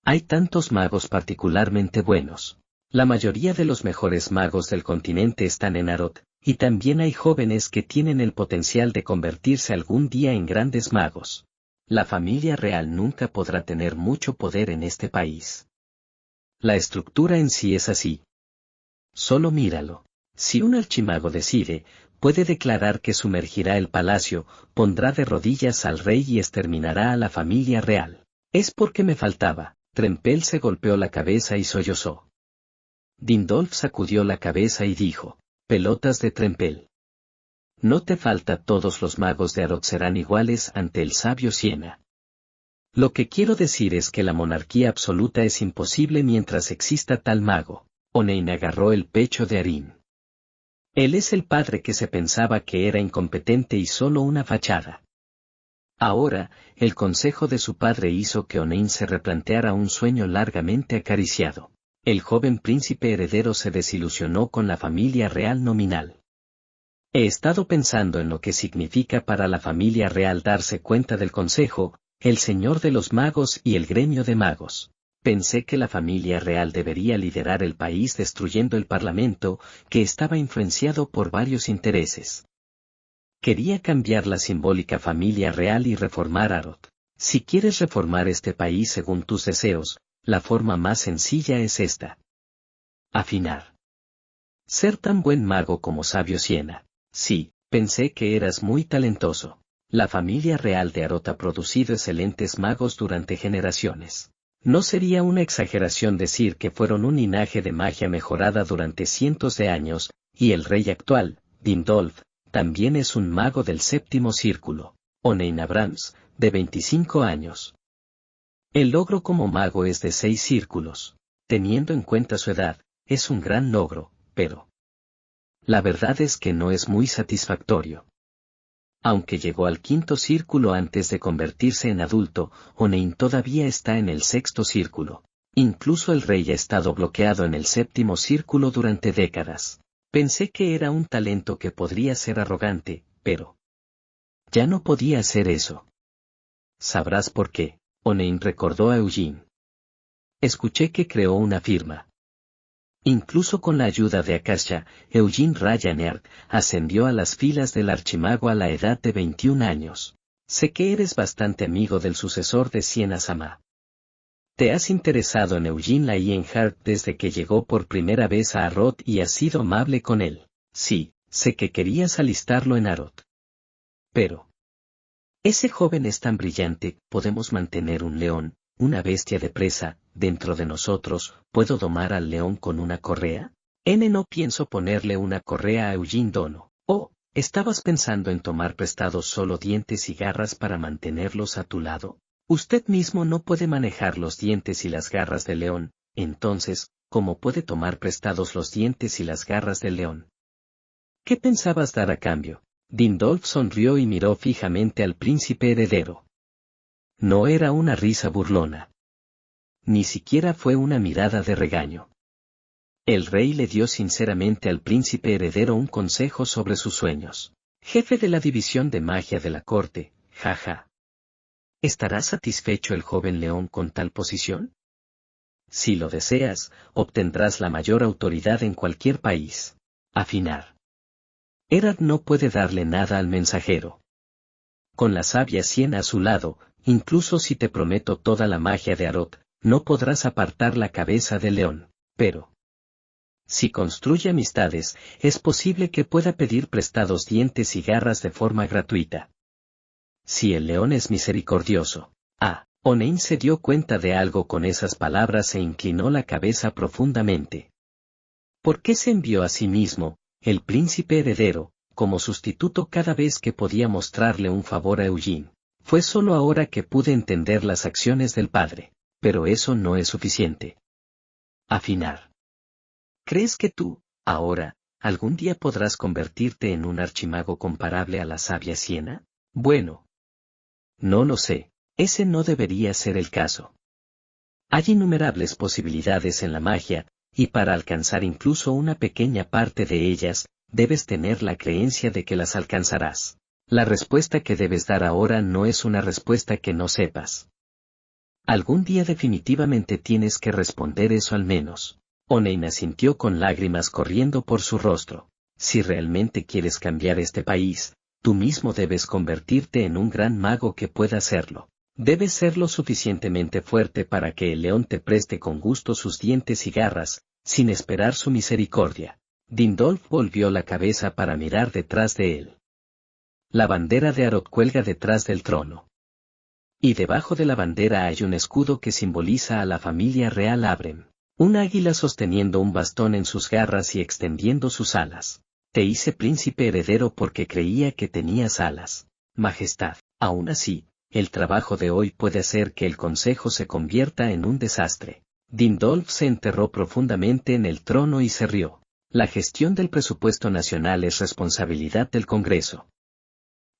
Hay tantos magos particularmente buenos. La mayoría de los mejores magos del continente están en Arot, y también hay jóvenes que tienen el potencial de convertirse algún día en grandes magos. La familia real nunca podrá tener mucho poder en este país. La estructura en sí es así. Solo míralo. Si un archimago decide, puede declarar que sumergirá el palacio, pondrá de rodillas al rey y exterminará a la familia real. Es porque me faltaba. Trempel se golpeó la cabeza y sollozó. Dindolf sacudió la cabeza y dijo, pelotas de Trempel. No te falta, todos los magos de Arot serán iguales ante el sabio Siena. Lo que quiero decir es que la monarquía absoluta es imposible mientras exista tal mago. Onein agarró el pecho de Arin. Él es el padre que se pensaba que era incompetente y solo una fachada. Ahora, el consejo de su padre hizo que Onein se replanteara un sueño largamente acariciado. El joven príncipe heredero se desilusionó con la familia real nominal. He estado pensando en lo que significa para la familia real darse cuenta del consejo, el señor de los magos y el gremio de magos. Pensé que la familia real debería liderar el país destruyendo el parlamento, que estaba influenciado por varios intereses. Quería cambiar la simbólica familia real y reformar Arot. Si quieres reformar este país según tus deseos, la forma más sencilla es esta. Afinar. Ser tan buen mago como sabio Siena. Sí, Pensé que eras muy talentoso. La familia real de Arot ha producido excelentes magos durante generaciones. No sería una exageración decir que fueron un linaje de magia mejorada durante cientos de años, y el rey actual, Dindolf, también es un mago del séptimo círculo, Onein Abrams, de 25 años. El logro como mago es de 6 círculos. Teniendo en cuenta su edad, es un gran logro, pero la verdad es que no es muy satisfactorio. Aunque llegó al 5.º círculo antes de convertirse en adulto, Onein todavía está en el 6.º círculo. Incluso el rey ha estado bloqueado en el 7.º círculo durante décadas. Pensé que era un talento que podría ser arrogante, pero ya no podía hacer eso. Sabrás por qué, Onein recordó a Eugene. Escuché que creó una firma. Incluso con la ayuda de Akasha, Eugene Ryanair ascendió a las filas del archimago a la edad de 21 años. Sé que eres bastante amigo del sucesor de Siena-sama. Te has interesado en Eugene Lionheart desde que llegó por primera vez a Arot y has sido amable con él. Sí, sé que querías alistarlo en Arot. Pero ese joven es tan brillante, podemos mantener un león, una bestia de presa, dentro de nosotros. ¿Puedo domar al león con una correa? No pienso ponerle una correa a Eugene Dono. Oh, ¿estabas pensando en tomar prestados solo dientes y garras para mantenerlos a tu lado? Usted mismo no puede manejar los dientes y las garras del león, entonces, ¿cómo puede tomar prestados los dientes y las garras del león? ¿Qué pensabas dar a cambio? Dindolf sonrió y miró fijamente al príncipe heredero. No era una risa burlona. Ni siquiera fue una mirada de regaño. El rey le dio sinceramente al príncipe heredero un consejo sobre sus sueños. Jefe de la división de magia de la corte, jaja. ¿Estará satisfecho el joven león con tal posición? Si lo deseas, obtendrás la mayor autoridad en cualquier país. Afinar. Erard no puede darle nada al mensajero. Con la sabia Siena a su lado, incluso si te prometo toda la magia de Arot, no podrás apartar la cabeza del león, pero si construye amistades, es posible que pueda pedir prestados dientes y garras de forma gratuita. Si el león es misericordioso. Onein se dio cuenta de algo con esas palabras e inclinó la cabeza profundamente. ¿Por qué se envió a sí mismo, el príncipe heredero, como sustituto cada vez que podía mostrarle un favor a Eugene? Fue solo ahora que pude entender las acciones del padre, pero eso no es suficiente. Afinar. ¿Crees que tú, ahora, algún día podrás convertirte en un archimago comparable a la sabia Siena? Bueno. No lo sé, ese no debería ser el caso. Hay innumerables posibilidades en la magia, y para alcanzar incluso una pequeña parte de ellas, debes tener la creencia de que las alcanzarás. La respuesta que debes dar ahora no es una respuesta que no sepas. Algún día definitivamente tienes que responder eso al menos. Onein asintió con lágrimas corriendo por su rostro. Si realmente quieres cambiar este país, tú mismo debes convertirte en un gran mago que pueda hacerlo. Debes ser lo suficientemente fuerte para que el león te preste con gusto sus dientes y garras, sin esperar su misericordia. Dindolf volvió la cabeza para mirar detrás de él. La bandera de Arot cuelga detrás del trono. Y debajo de la bandera hay un escudo que simboliza a la familia real Abrem. Un águila sosteniendo un bastón en sus garras y extendiendo sus alas. Te hice príncipe heredero porque creía que tenías alas. Majestad. Aún así, el trabajo de hoy puede hacer que el consejo se convierta en un desastre. Dindolf se enterró profundamente en el trono y se rió. La gestión del presupuesto nacional es responsabilidad del Congreso.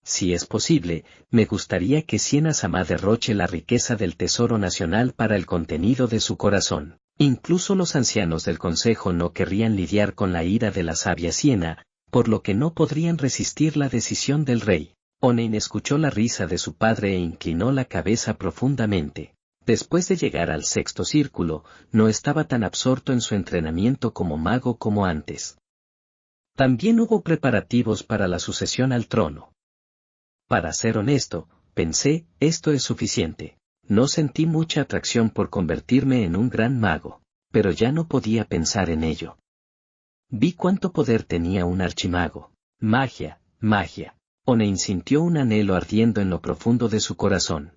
Si es posible, me gustaría que Siena-sama derroche la riqueza del Tesoro Nacional para el contenido de su corazón. Incluso los ancianos del Consejo no querrían lidiar con la ira de la sabia Siena, por lo que no podrían resistir la decisión del rey. Onein escuchó la risa de su padre e inclinó la cabeza profundamente. Después de llegar al 6.º círculo, no estaba tan absorto en su entrenamiento como mago como antes. También hubo preparativos para la sucesión al trono. Para ser honesto, pensé, esto es suficiente. No sentí mucha atracción por convertirme en un gran mago, pero ya no podía pensar en ello. Vi cuánto poder tenía un archimago. Magia, Magia. Onein sintió un anhelo ardiendo en lo profundo de su corazón.